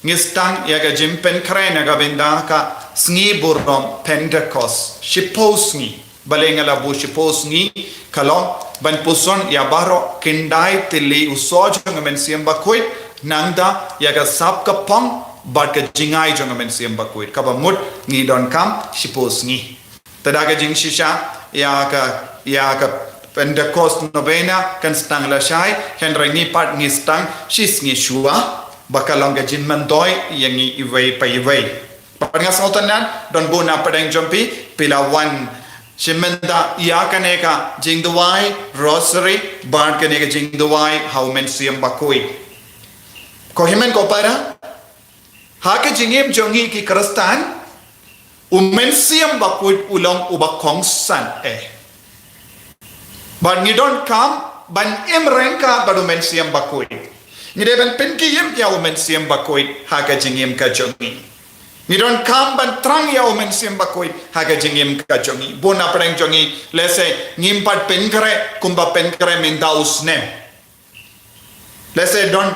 Speaker 2: ngistang yaga Jingpynkhreh naga benda ka Sngi Burom Pentecost shipos ngi balengala bu shipos ngi kalong ban puson ya baro kindai tili usoj jong Mynsiem Bakhuid nangda yaga sap ka phong bat ka jynai jong Mynsiem Bakhuid ka ba mut ngi don kam shipos ngi tadaga jing shisha ya ka Pentecost novena kan stang la shai hen rangi pat ngi stang shis ngi shua bakalong ga jin mandoi yang ngi iwei pa iwei pangas otanan don bona padang jompi pila wan shimenda ya kaneka Jingduwai Rosary bar kaneka Jingduwai how Mynsiem Bakhuid ko himen ko para ha ke jingim jongi ki kristan Mynsiem Bakhuid ulong ubakong san ban ngidon kam ban imrengka badu Mynsiem Bakhuid ngide ban penkim ya Mynsiem Bakhuid ha ka jingim ka jongi ngidon kam ban trang ya Mynsiem Bakhuid ha ka jingim ka jongi bona preng jongi lese ngimpat pynkyntang kumba pynkyntang minda usnem lese don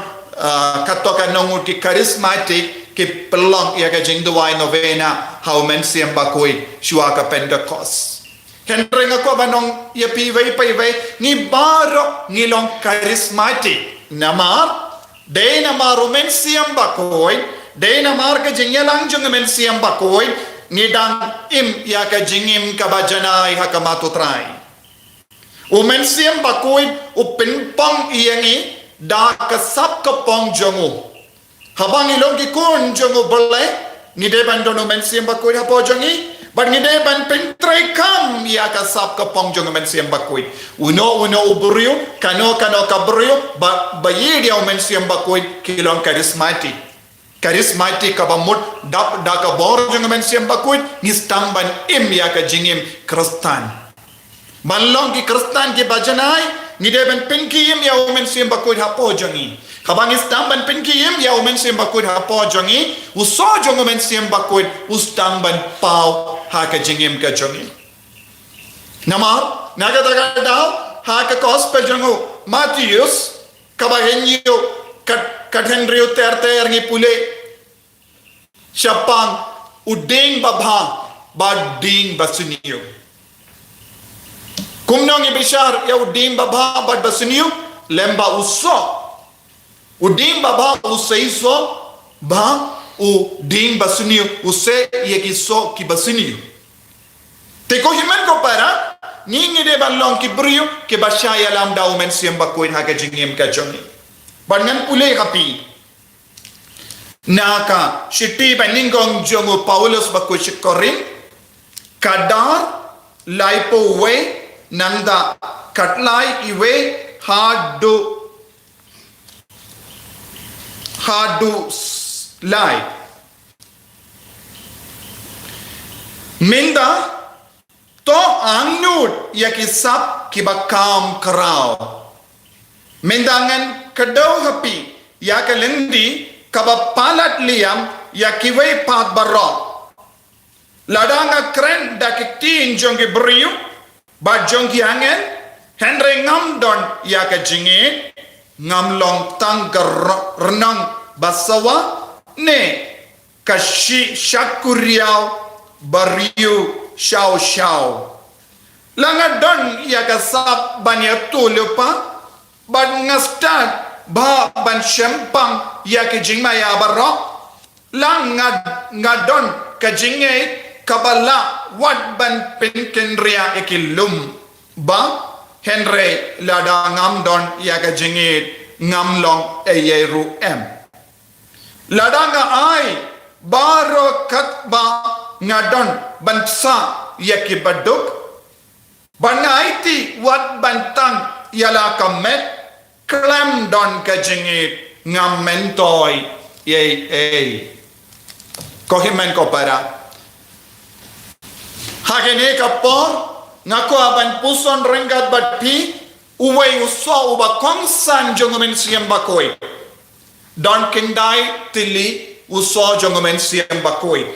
Speaker 2: katoka nonguti charismatic ki pelong ya ka Jingduwai novena how Mynsiem Bakhuid shua ka Pentecost Henry ako banong ya piway ni baro ngilong charismatic namar de namar Mynsiem Bakhuid de namar ka jingyalang jong Mynsiem Bakhuid ngidang im ya ka jingim ka jynai hakamato Trai Mynsiem Bakhuid upinpong iyangi da ka sap ka pong jongu habang ilong ki kun jongu bole ni de bandon Mynsiem Bakhuid hapo jongi but ngide ban pentrai kam ya ka sap ka pong jong Mynsiem Bakhuid uno ubrio kano kabrio ba bayi dia Mynsiem Bakhuid kilong charismatic ka bamut dap da ka bor jong Mynsiem Bakhuid ngistang ban im ya ka jingim kristan banlong ki kristan ki bajanai ngide ban pinkim ya Mynsiem Bakhuid hapo jongi kabang istang ban pinkim ya Mynsiem Bakhuid hapo jongi uso jong Mynsiem Bakhuid ustang ban pau ha ka jingim ka jongi namar naga daga daw ha ka gospel jongu Matthews kabahenyo kat Henryu ter ngi pule syapang uding babha ba ding basuniyo kumnong ibishar ya uding babha ba basuniyo lemba uso uding babha usaiso ba u ding basuniyo use yekiso ki basuniyo teko himen ko para ningi de balong ki brio ke bashaya lam da Mynsiem Bakhuid ha ka jingim ka jongi bangan pule kapi naka shiti baningong jongu Paulus Bakhuid shikorin kadar laipo we nanda katlai iwe hadu lai minda to angnud yakisap kibakam kerau mindangan kedau hapi yakalendi kabapalat liam yakiwei pat barok ladanga kren dakiktiin jongi beriu ba jongi angen henry ngam don yakajingit ngam long tang renang basawa ne kashi shakuriau bariu shao langa don ya kasap banya tulupa ban ngastat ba ban shempang ya ke jingmai abarok lang ngadon ka jingai kabala wat ban pynkyntang ekilum ba henry lada ngam don ya ka jingit ngam long eyeru lada nga ai baro kat ba ngadon bansa yaki baduk banaiti wat bantang yala kamet klam don ka jingit ngam mentoy ko himen ko para hagene ka por ngako aban puson rengat bati uway uso uba kongsan jong Mynsiem Bakhuid don kindai tili uso jong Mynsiem Bakhuid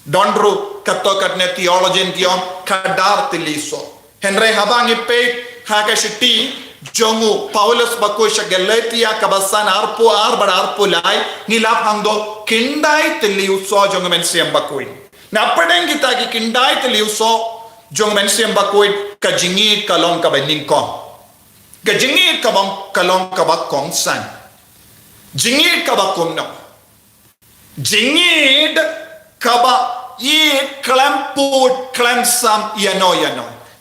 Speaker 2: don ru katokat ne theologian kion kadar tili so henry habang ipe haka shiti jongu Paulus Bakhuid Galatia kabasan arpo arpo lai ngilap hangdo kindai teliu so jong Mynsiem Bakhuid na padeng kita ki kindai teliu so jong Mynsiem Bakhuid ka jingit kalong ka beningkong ka jingit kabang kalong ka bakong san jingit ka bakong no jingit kaba ye klamput klamsam yano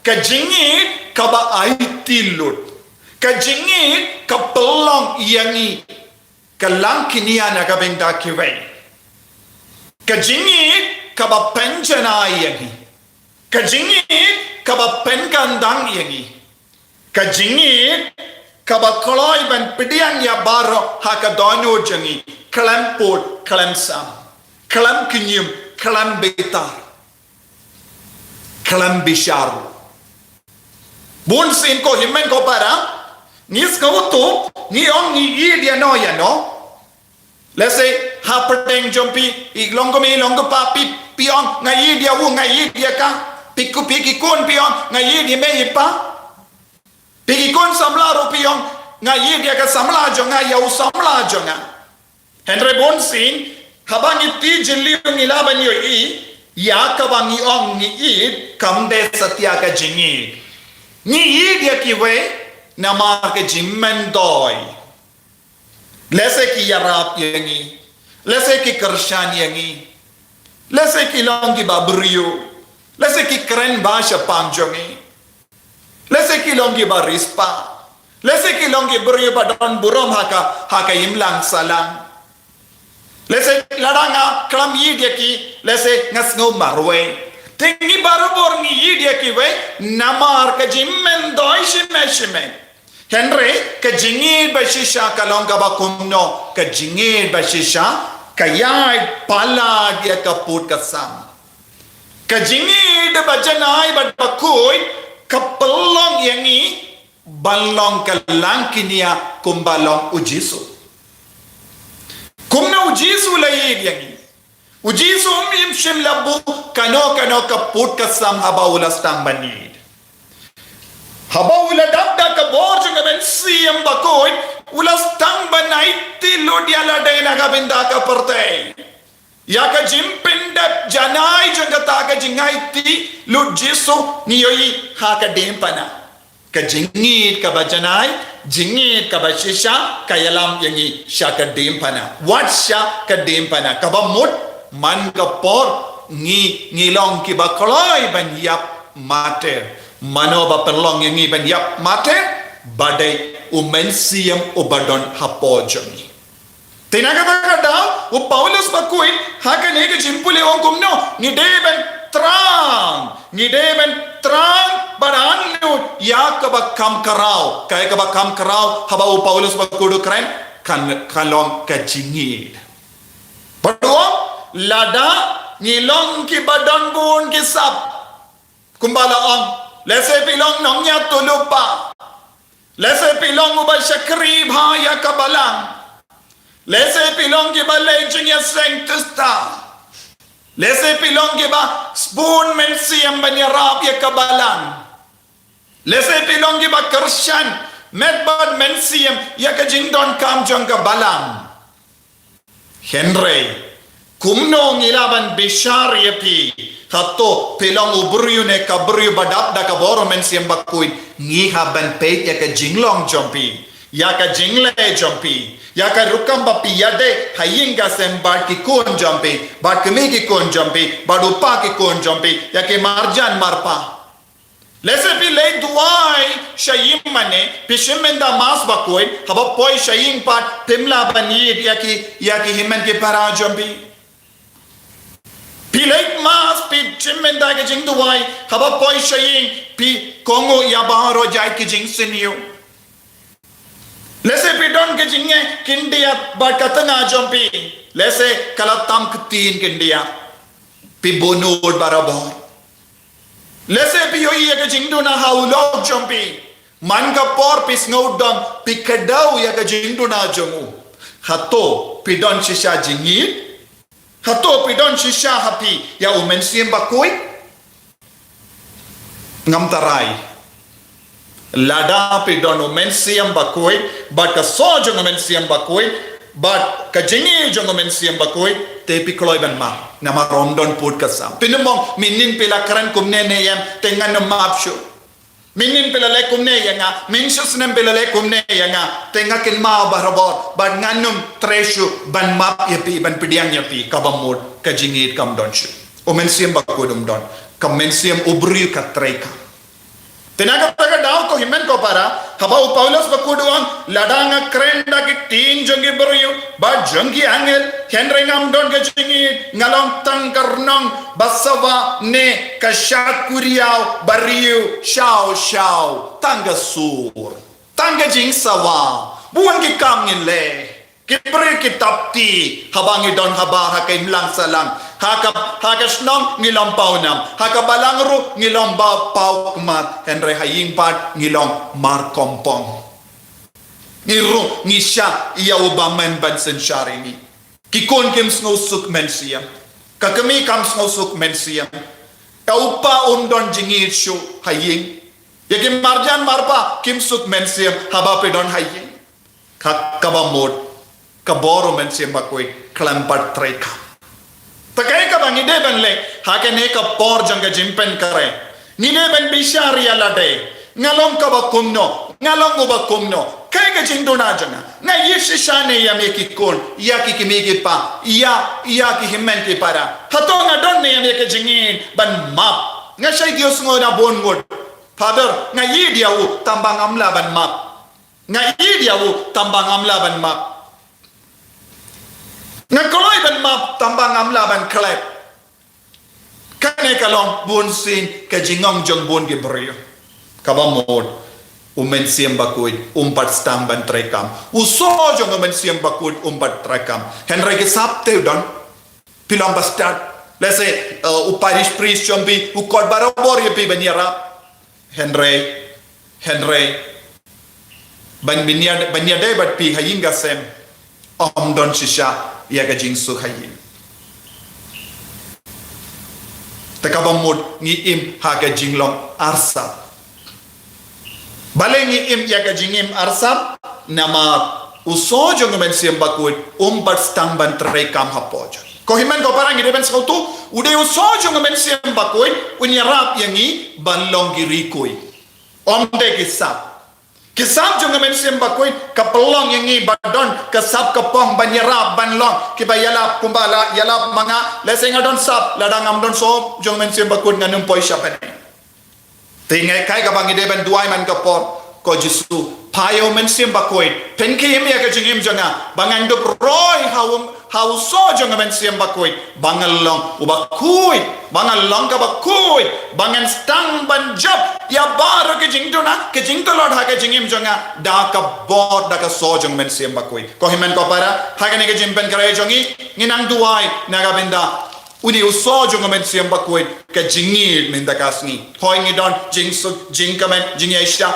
Speaker 2: ka jingit kaba aitilut ka jingit ka pelong yangi ka langkinia na ka benda kiwei ka jingit kaba penjanai yangi ka jingit kaba pynkyntang yangi ka jingit kaba koloi ban pidiang ya baro haka dohnud yangi klamput klamsam klam kinyum klam betar klam bisharu bun sin ko himmen ko para nis ko to ni ong ni dia no ya no let's say ha peteng jompi longo pa pion ngai dia wu ngai dia ka piku kon pion ngai dia me ipa piki kon samla ro pion ngai dia ka samla jo ngai ya samla jo nga henry bon sin habangi ti jilli nilaban yo ya ka bangi ong ni kamde satya ka jingi ni dia ki we nama ke jimmendoi lese ki yarap yangi lese ki kershan yangi lese ki longi babrio lese ki kren basha pangjongi lese ki longi barispa lese ki longi brio badon burom haka imlang salang lese ladanga klam dia ki lese ngasno marwe tengi barabor ni dia ki we namar ka jimmendoi shime Henry ka jingid ba shisha kalong ka bakumno ka jingid ba shisha kayay pala dia ka put kasam ka jingid ba jynai ba Bakhuid ka pelong yangi balong ka langkinia kumbalong ujisu kumna ujisu layid yangi ujisu imshim labu kano ka put kasam haba ulas tambanid haba ula dabda ka borjung Mynsiem Bakhuid ulas tang banai ti lodia la dena ka binda ka perte ya ka Jingpynkhreh jynai jangata ka jingai ti lujiso ïohi ha ka dempana ka jingit ka bajanai jingit ka bashisha ka yalam yangi sha ka dempana what sha ka dempana ka ba mut man ka por ngilong ki ba kloi ban yap mater mano ba perlong yang iban yap mate badai Mynsiem ubadon hapojongi tinaga ba daw u Paulus Bakhuid haka nega jimpule ong kumno ni deben trang barannu ya ka ba kam karau kay ka ba kam karau haba u Paulus Bakhuid kren kan kalong ka jingid padwa lada ngilong ki badon bun ki sap kumbala ong lese pilong nong nya tulupa lese pilong ubay syakri bhaya kabalang lese pilong ki ba legend ya sanctusta lese pilong ki ba spoon Mynsiem banyarap ya kabalang lese pilong ki ba kershan medbad Mynsiem ya ka jingdon kamjong kabalang Henry kumno ngilaban bishar ya pi Hato pilang ubriu ne kabriu badap da ka Burom Mynsiem Bakhuid ngi haban peit ya ka jinglong jompi ya ka jinglei jompi ya ka rukam bapi yade hayinga sembar ki kon jompi bad kemi ki kon jompi bad upa ki kon jompi ya ke marjan marpa lese pi lei duai shayim mane pishimenda mas Bakhuid haba poi shaying pat timla banid ya ki himen ki para jompi Pilek mas pi chimenda ke Jingduwai haba poi shaying pi kongo ya baharo jai ke Syrngiew lese pi don ke jinge kindia ba katana jompi lese kalatam ktin kindia pi dohnud barabor lese pi yoi ke Jingduna haulog jompi man ka por pi snowdom pi Credo ya ke Jingduna jomu hato pi don shisha jingit hato pidon shisha hapi ya Mynsiem Bakhuid ngam Trai lada pidon Mynsiem Bakhuid but ka so jong Mynsiem Bakhuid but ka jingi jong Mynsiem Bakhuid te pikloi ban ma na ma romdon put ka sam pinumong minin pila kran kumne ne yam tengan no mapshu minin pila le kumne yanga minshus nem pila le kumne yanga tenga kin ma barabor but nganum treshu ban map yapi ban pidiang yapi kabamod ka jingi kam don shu o Mynsiem Bakhuid don ka Mynsiem ubri ka Trai ka tenaga taga daw ko himen ko para habau Paulus Bakhuid Un ladanga krenda ki tin jongi beriu ba jongi angel henry ngam don ke jingi ngalong tangkarnong basawa ne kashat kuriau beriu shao shao tangga sur tangga jing sawa buang ki kam ngin le ki beri ki tapti habangi don haba hakai lang salang hakasnong ngilong paunam hakabalangru ngilong ba paukmat henry haying pat ngilong markompong ngiru ngisya iya ubamen bansen sharingi kikon kim snusuk Mynsiem kakami kam snusuk Mynsiem kaupa undon jingit shu haying yakim marjan marpa kim suk Mynsiem haba pedon haying kabamod kaboro Mynsiem Bakhuid klampat Trai ka takai ka bang ide ban le hakene ka por janga Jingpynkhreh nide ban bishari alade ngalong ka bakumno ngalong ubakumno kai ka jingduna janga na yishishane yameki kon yaki kimigi pa ya ki himmen ki para hatonga don ne yameki jingin ban map nga shay Dios ngoda bonngod father nga yidiawu tambang amla ban map nga yidiawu tambang amla ban map Nakoloi ban map tambang amla ban klep kane kalong bun sin ka jingong jong bun gi brio kabamod Mynsiem Bakhuid umpat stam ban Trai kam uso jong Mynsiem Bakhuid umpat Trai kam henry ke sapte don pilang bastard lese uparish priest chombi ukod barabor yepi banyara henry ban banyade bat pi hayinga sem don shisha ya ka jing su hayin takabamod ngi im ha ka jinglong arsa bale ngi im ya ka jingim arsa nama uso jong Mynsiem Bakhuid umpat stang ban Trai kam hapoja ko himan ko parang ide ben sautu ude uso jong Mynsiem Bakhuid unyarap yangi banlong girikoi omde kisap jong Mynsiem Bakhuid kapelong yangi badon kasap kapong banyarap banlong kibayala kumbala yala mga leseng adon sap ladang amdon so jong Mynsiem Bakhuid nganum poi syapane tingai kai ka bangide ben duai man kapor ko jisu payo Mynsiem Bakhuid penkim ya ka jingim jonga banganduk roy how so jong Mynsiem Bakhuid bangalong ubakhuid bangalong ka bakhuid bangan stang banjab ya bar ke jingduna ke jingtolod ha ke jingim jonga da ka bod da ka so jong Mynsiem Bakhuid ko himen ko para ha ke ne ke Jingpynkhreh jongi nginang duai naga benda uni uso jong Mynsiem Bakhuid ke jingil minda kasni hoi ngidon jingsuk jingkamen jingaisha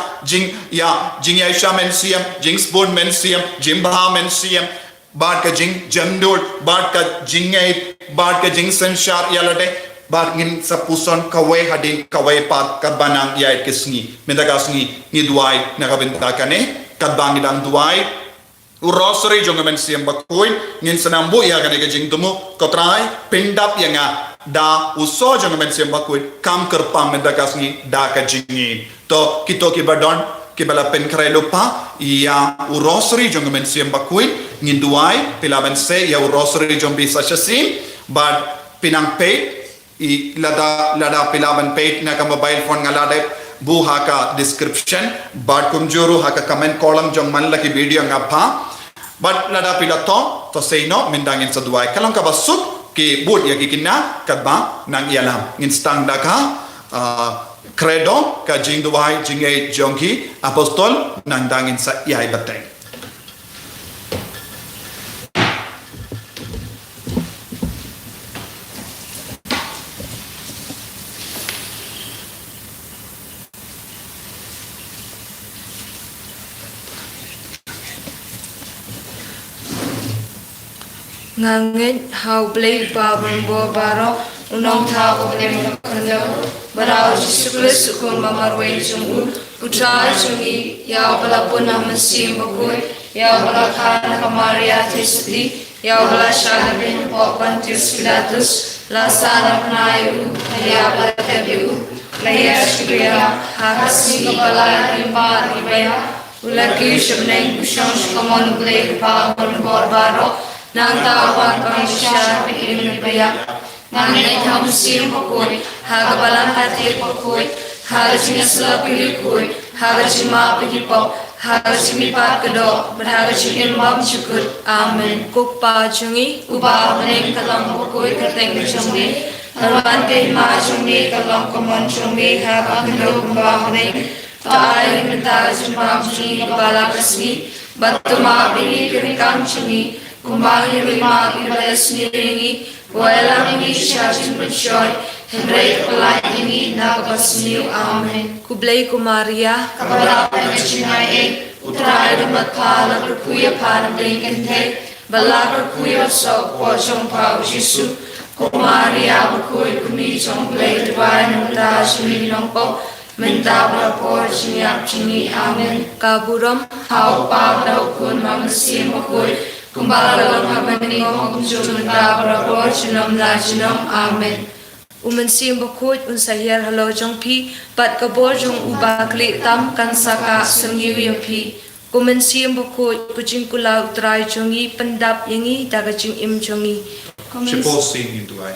Speaker 2: jingaisha Mynsiem jingsbon Mynsiem jimbha Mynsiem bad ka jing jandul bad ka jingay bad ka jing sanshar yalade bad ngin sa puson kaway hadin kaway pat kabanang yait kisngi minda kasni ni duai nakabenta kane kadbang idang duai Rosary jong Mynsiem Bakhuid ngin sanambu ya kane ka jing tumu ko Trai pyndap yanga da uso jong Mynsiem Bakhuid kam kerpam minda kasni da ka jingin to kito kibadon kibala Pentecost lupa ya Rosary jong Mynsiem Bakhuid Jingduwai pilaban se ya Rosary jong bisa syasin bad pinang pay i lada pilaban pay na ka mobile phone ngalade bu haka description bad kumjuru haka comment column jong man laki video ngapa bad lada pilato to say no mindangin sa duai kalong ka basut ki bud ya kikina kadba nang ialam instang daka Credo ka Jingduwai jingay jonghi apostol nang dangin sa iyay batay
Speaker 3: Ngangen Khublei Burom Baro unong tha Khublei Credo
Speaker 1: Barau Jesus Christ kun mamarwe jong Trai Sngi yau bala puna Mynsiem Bakhuid yau bala khana kamaria tisdi yau bala shana bin Pontius Pilatus la sana pnayu ya bala tebu laya shukriya hakasi bala imbar ibaya ulaki shabneng kushon shkamon ble pa borbaro nang tawan pynshai ibaya nang tham Mynsiem Bakhuid hagabalan hati Bakhuid Hagajinasla Pilikui, Hagajima Pikipo, Hagajimi Pakado, but Hagajim Bam Chukut, Amen.
Speaker 3: Kukpa Jungi,
Speaker 1: Uba Name Kalam Bakhuid Kateng Chungi, Arwante Ma Chungi, Kalam Common Chungi, Hagakado Bahakhlieh, Trai Mentajim Bam Chungi, Balakasmi, Batuma Bini Kirikam Chungi, Kumbang Rima Ibalasni Ringi, Wela Mingi Shajin Pynshai, Henry Khublei ini nakapasniu Amen.
Speaker 3: Khublei Kumaria,
Speaker 1: Kapala jynai Trai Makala Kuya Pan Pynkyntang, Bala Kuya So Jong Pau Jisu, Kumaria Bakhuid Kumi Jingblei Divine Utas Minongpo, Mentabra Por Jinyap Jini Amen.
Speaker 3: Burom,
Speaker 1: Hau Pau Dau Kun Mynsiem Bakhuid, Kumbala Habani Hong Jum Mentabra Por Jinom La Jinom Amen.
Speaker 3: Mynsiem Bakhuid Un hiar halor jong pi, pat kabor jong Bahakhlieh tam kan saka syrngiew pi. Mynsiem Bakhuid jingkular Trai jongi pyndap yangi daga Jingim jongi.
Speaker 2: Jingduwai.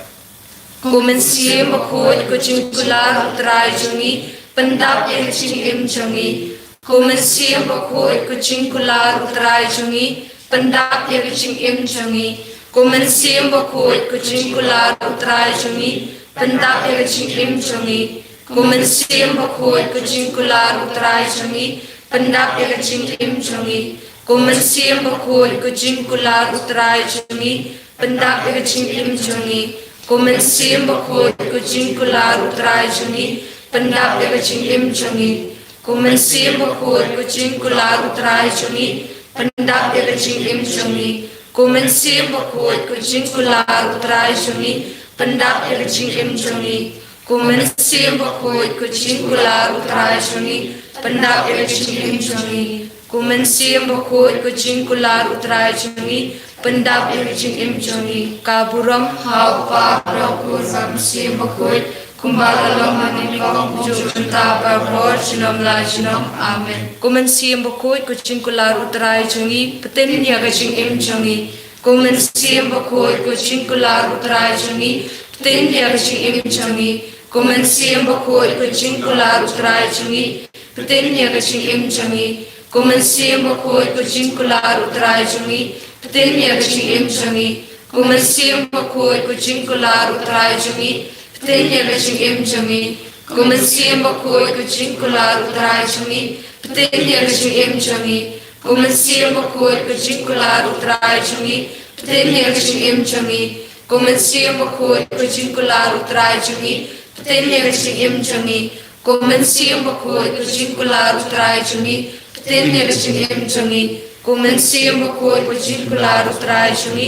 Speaker 3: Mynsiem Bakhuid jingkular Trai jongi pyndap yang Jingim jongi. Mynsiem Bakhuid jingkular Trai jongi pyndap yang Jingim jongi. Mynsiem Bakhuid jingkular Trai jongi pyndap yang Jingim jongi. Mynsiem Bakhuid jingkular Trai jongi pyndap yang Jingim jongi. Mynsiem Bakhuid jingkular Trai jongi pyndap yang Jingim jongi. Mynsiem Bakhuid jingkular Trai jongi pyndap yang Jingim jongi. Mynsiem Bakhuid jingkular Trai jongi pyndap yang Jingim jongi. Mynsiem Bakhuid jingkular Trai jongi pyndap yang Jingim jongi. Mynsiem Bakhuid jingkular Trai jongi pyndap yang Jingim jongi. Mynsiem Bakhuid jingkular Trai jongi pyndap yang Jingim jongi. Burom,
Speaker 1: Hau Pa Brokur Mynsiem Bakhuid, Kumbala Lomani Kong Jumenta Barbor Jinom La Jinom Amen.
Speaker 3: Mynsiem Bakhuid jingkular Trai jongi btin yaga Jingim jongi. Mynsiem Bakhuid jingkular Trai jongi btin yaga Jingim jongi. Mynsiem Bakhuid jingkular Trai jongi btin yaga Jingim jongi. Mynsiem Bakhuid jingkular Trai jongi btin yaga Jingim jongi. Mynsiem Bakhuid jingkular Trai jongi btin yaga Jingim jongi. Mynsiem Bakhuid jingkular Trai jongi btin yaga Jingim jongi. Mynsiem Bakhuid jingkular Trai jongi btin yaga Jingim jongi. Mynsiem Bakhuid jingkular Trai jongi btin yaga Jingim jongi. Mynsiem Bakhuid jingkular Trai jongi btin yaga Jingim jongi. Mynsiem Bakhuid jingkular Trai jongi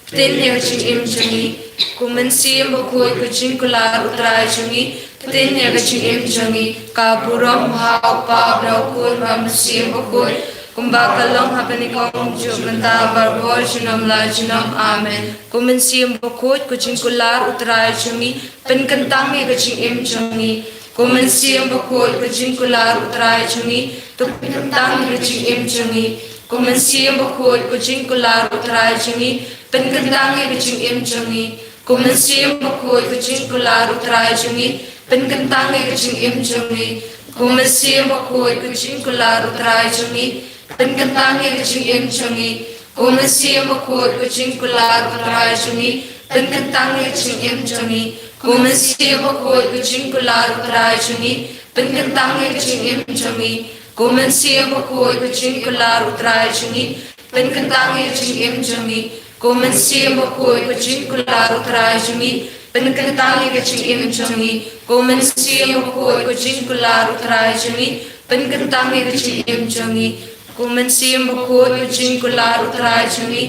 Speaker 3: btin yaga Jingim jongi. Mynsiem Bakhuid jingkular Trai jongi btin yaga Jingim jongi. Burom,
Speaker 1: Hau Pa Brokur Mynsiem Bakhuid,
Speaker 3: Kumbakalong habani kong jumenta barbor jinom la jinom Amen. Mynsiem Bakhuid jingkular Trai jongi pynkyntang yaga Jingim jongi. Mynsiem Bakhuid jingkular Trai jongi pynkyntang yaga Jingim jongi. Mynsiem Bakhuid jingkular Trai jongi pynkyntang yaga Jingim jongi. Mynsiem Bakhuid jingkular Trai jongi pynkyntang yaga Jingim jongi. Mynsiem Bakhuid jingkular Trai jongi pynkyntang yaga Jingim jongi. Mynsiem Bakhuid jingkular Trai jongi pynkyntang yaga Jingim jongi. Mynsiem Bakhuid jingkular Trai jongi pynkyntang yaga Jingim jongi. Mynsiem Bakhuid jingkular Trai jongi pynkyntang yaga Jingim jongi. Mynsiem Bakhuid jingkular Trai jongi pynkyntang yaga Jingim jongi. Mynsiem Bakhuid jingkular Trai jongi pynkyntang yaga Jingim jongi. Mynsiem Bakhuid jingkular Trai jongi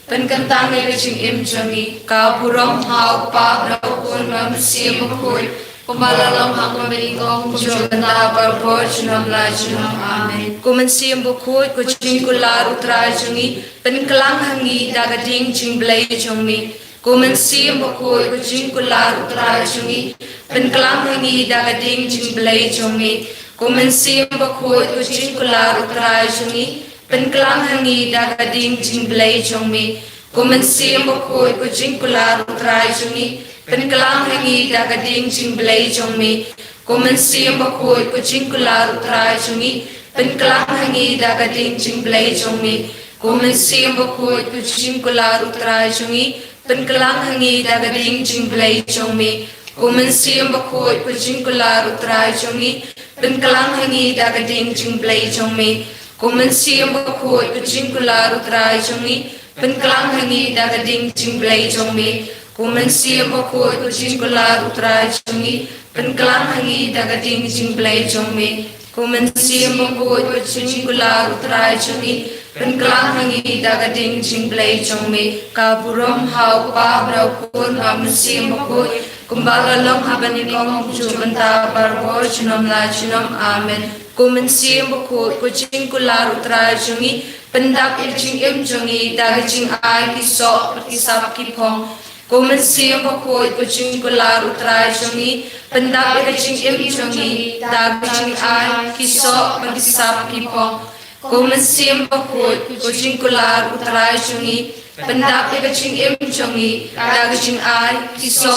Speaker 3: pynkyntang yaga Jingim jongi.
Speaker 1: Burom Hau Pa Brokur Mynsiem Bakhuid, Kumbalalong hanggang beningkong Jumenta Barbo Junam La Junam Amen.
Speaker 3: Mynsiem Bakhuid Un jingkular Trai jungi pynklang hangi daga Ding Jingblei jongmi. Mynsiem Bakhuid Un jingkular Trai jungi pynklang hangi daga Ding Jingblei jongmi. Mynsiem Bakhuid Un jingkular Trai jungi pynklang hangi daga Ding Jingblei jongmi. Mynsiem Bakhuid Un jingkular Trai jungi pynklang hangi daga Ding Jingblei jongmi. Mynsiem Bakhuid Un jingkular Trai jungi pynklang hangi daga Ding Jingblei jongmi. Mynsiem Bakhuid Un jingkular Trai jungi pynklang hangi daga Ding Jingblei jongmi. Mynsiem Bakhuid Un jingkular Trai jungi pynklang hangi daga Ding Jingblei jongmi. Mynsiem Bakhuid Un jingkular Trai jungi pynklang hangi daga Ding Jingblei jongmi. Mynsiem Bakhuid Un jingkular Trai jungi pynklang hangi daga Ding Jingblei jongmi. Mynsiem Bakhuid Un jingkular Trai jungi pynklang hangi daga Ding Jingblei jongmi. Ka Burom hau pa brau kun Mynsiem Bakhuid kumbalalong habaningkong Jumenta Barbo Junam La Junam Amen. Mynsiem Bakhuid Un jingkular Trai jungi pyndap Jingim jungi daga jynai kiso kisap kipong. Mynsiem Bakhuid Un jingkular Trai jungi pyndap Jingim jungi daga jynai kiso kisap kipong. Mynsiem Bakhuid Un jingkular Trai jungi pyndap Jingim jungi daga jynai kiso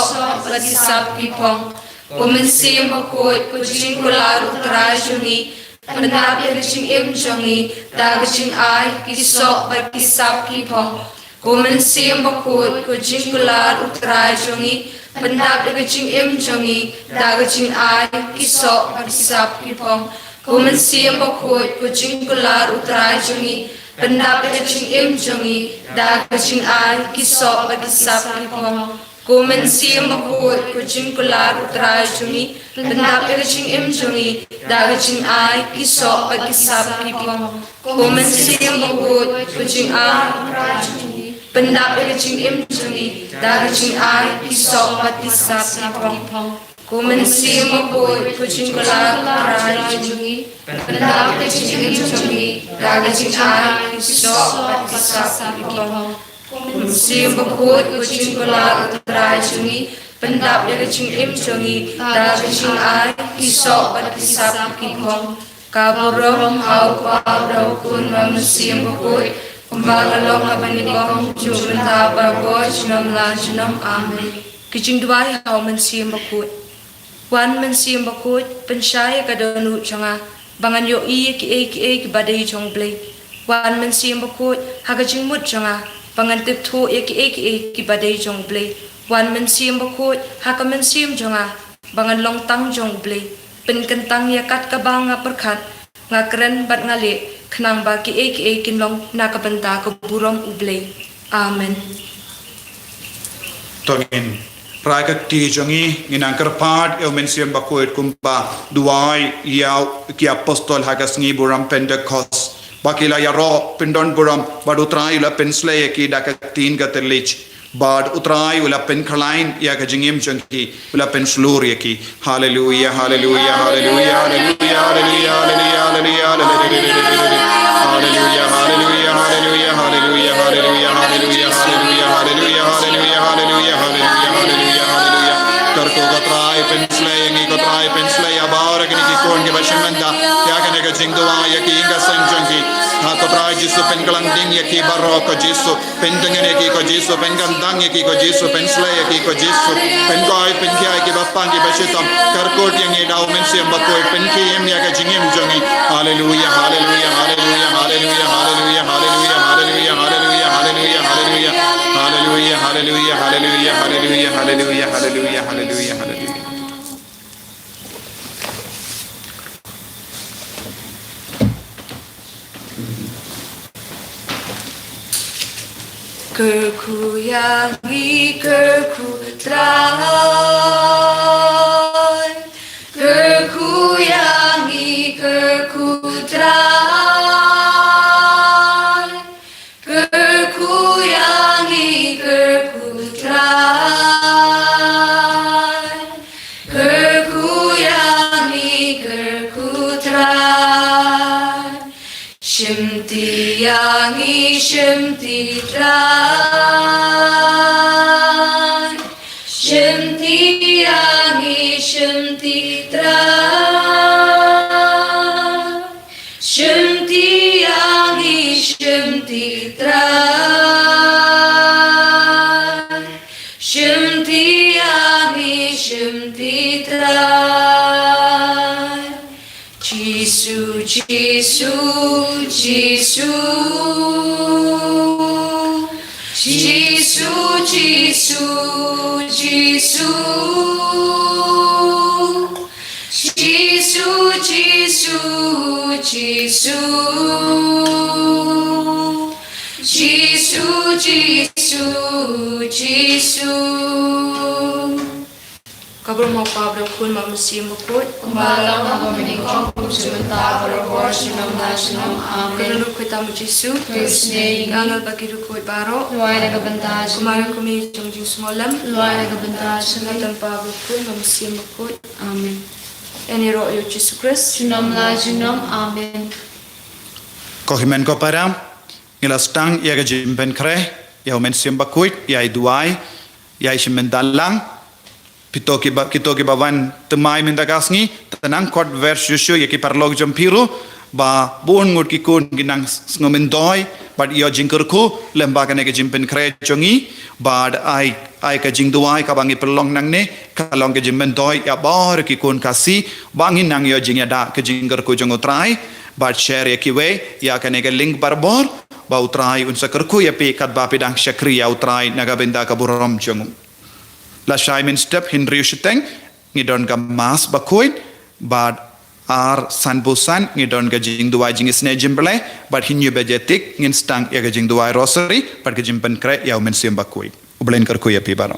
Speaker 3: kisap kipong. Mynsiem Bakhuid Un jingkular Trai jungi pyndap Jingim jungi daga jynai kiso kisap kipong. Mynsiem Bakhuid Un jingkular Trai jungi pyndap Jingim jungi daga jynai kiso kisap kipong. Mynsiem Bakhuid Un jingkular Trai jungi pyndap Jingim jungi daga jynai kiso kisap kipong. Mynsiem Bakhuid Un jingkular Trai jungi pyndap Jingim jungi daga jynai kiso kisap kipong. Mynsiem Bakhuid Un jingkular pyndap Jingim jungi daga jynai kiso kisap kipong. Mynsiem Bakhuid Un jingkular Trai jungi pyndap Jingim jungi daga jynai kiso kisap kipong. Mynsiem Bakhuid Un jingkular Trai jungi pyndap Jingim jungi daga jynai kiso kisap kipong. Ka Burom hau pa brau kun Mynsiem Bakhuid kumbalalong habaningkong Jumenta Barbo Junam La Junam Amen. Jingduwai hau Mynsiem Bakhuid. Wan Mynsiem Bakhuid pynshai ka dohnud changa bangan ïohi ki badai Jingblei. Wan Mynsiem Bakhuid haga jingmut changa bangan tiptho ki badai Jingblei. Wan Mynsiem Bakhuid haga Mynsiem changa bangan longtang Jingblei. Pynkyntang yakat ka banga perkhat ngakren bat ngale khnang ba ki kinlong nakabanta ka Burom ublei. Amen.
Speaker 2: Tongin Ragat ti jongi nginangker part Mynsiem Bakhuid kumpa duai yau ki apostol hagas ngi Burom Pentecost bakila yaro pindon Burom badu Trai la pynshai ki dakatin gatelich bad utrai ula pynklang ya ka Jingim jungi ula pynslur ki. Hallelujah hallelujah hallelujah hallelujah hallelujah hallelujah hallelujah hallelujah hallelujah hallelujah hallelujah hallelujah hallelujah hallelujah hallelujah hallelujah hallelujah hallelujah hallelujah hallelujah karko Trai pynshai ngi ko Trai pynshai abar ki kon ke bashmanda ya ka ne ka Jingduwai ki inga sanjungi ha ko Trai jisu pynklang ding ki barro ko jisu pyndangene ki ko jisu pynkantang ki ko jisu pynshai ki ko jisu pynkoi pynkyai ki bappang ki bashitam karkot yang dau Mynsiem Bakhuid pynkim ya ka Jingim jongi. Hallelujah hallelujah hallelujah hallelujah hallelujah hallelujah hallelujah hallelujah hallelujah hallelujah hallelujah hallelujah hallelujah hallelujah hallelujah hallelujah hallelujah hallelujah.
Speaker 3: Kerku yangi kerku Trai, kerku yangi kerku Trai, kerku yangi kerku Trai, kerku
Speaker 1: Shimti yangi shimti trai. Shimti yangi shimti trai. Shimti yangi shimti trai. Shimti yangi shimti trai. Jisu, Jisu, Jisu, Jisu, Jisu, Jisu, Jisu, Jisu, Jisu, Jisu, Jisu, Jisu.
Speaker 3: Kabur mau pabro kun Wan Mynsiem Bakhuid.
Speaker 1: Malam aku menikah sebentar berbuat senam nasional. Amin.
Speaker 3: Credo kita Jisu.
Speaker 1: Sngi.
Speaker 3: Angal bagi Bakhuid baro.
Speaker 1: Luai nak bentar.
Speaker 3: Kemarin kami jong semalam.
Speaker 1: Luai nak bentar.
Speaker 3: Sengatan pabro kun Wan Mynsiem Bakhuid.
Speaker 1: Amin.
Speaker 3: Ini roh yo Yesus Kristus.
Speaker 1: Senam nasional. Amin.
Speaker 2: Kohimen ko para ngilastang ya ga Jingpynkhreh ya Mynsiem Bakhuid ya Jingduwai ya Shimendalang Pito ki bawan temai minta kasngi tenang kot vers Yushu ya ki parlog jampiru ba buon ngut ki kun ginang ngomendoi ba yo jingkular lembaga ne ke Jingpynkhreh jongi ba ai ka Jingduwai ka bangi pelong nang ne kalong ke jimendoi ya bar ki kun kasi bangi nang yo jingada ke jingkular jong Trai ba share ya ki we ya ka ne ke link barbor ba Trai unsa kerku ya pe kat ba pedang syakri ya Trai naga benda ka Burom jong La shai min step Hinriu Shiteng ngidon ka Mas Bakhuid bad ar sanbusan ngidon ka Jingduwai Jing Jingblei bad hinyu bejetik ngin stang ya ka Jingduwai Rosary bad ka Jingpynkhreh ya Mynsiem Bakhuid ublen kerku ya pi baro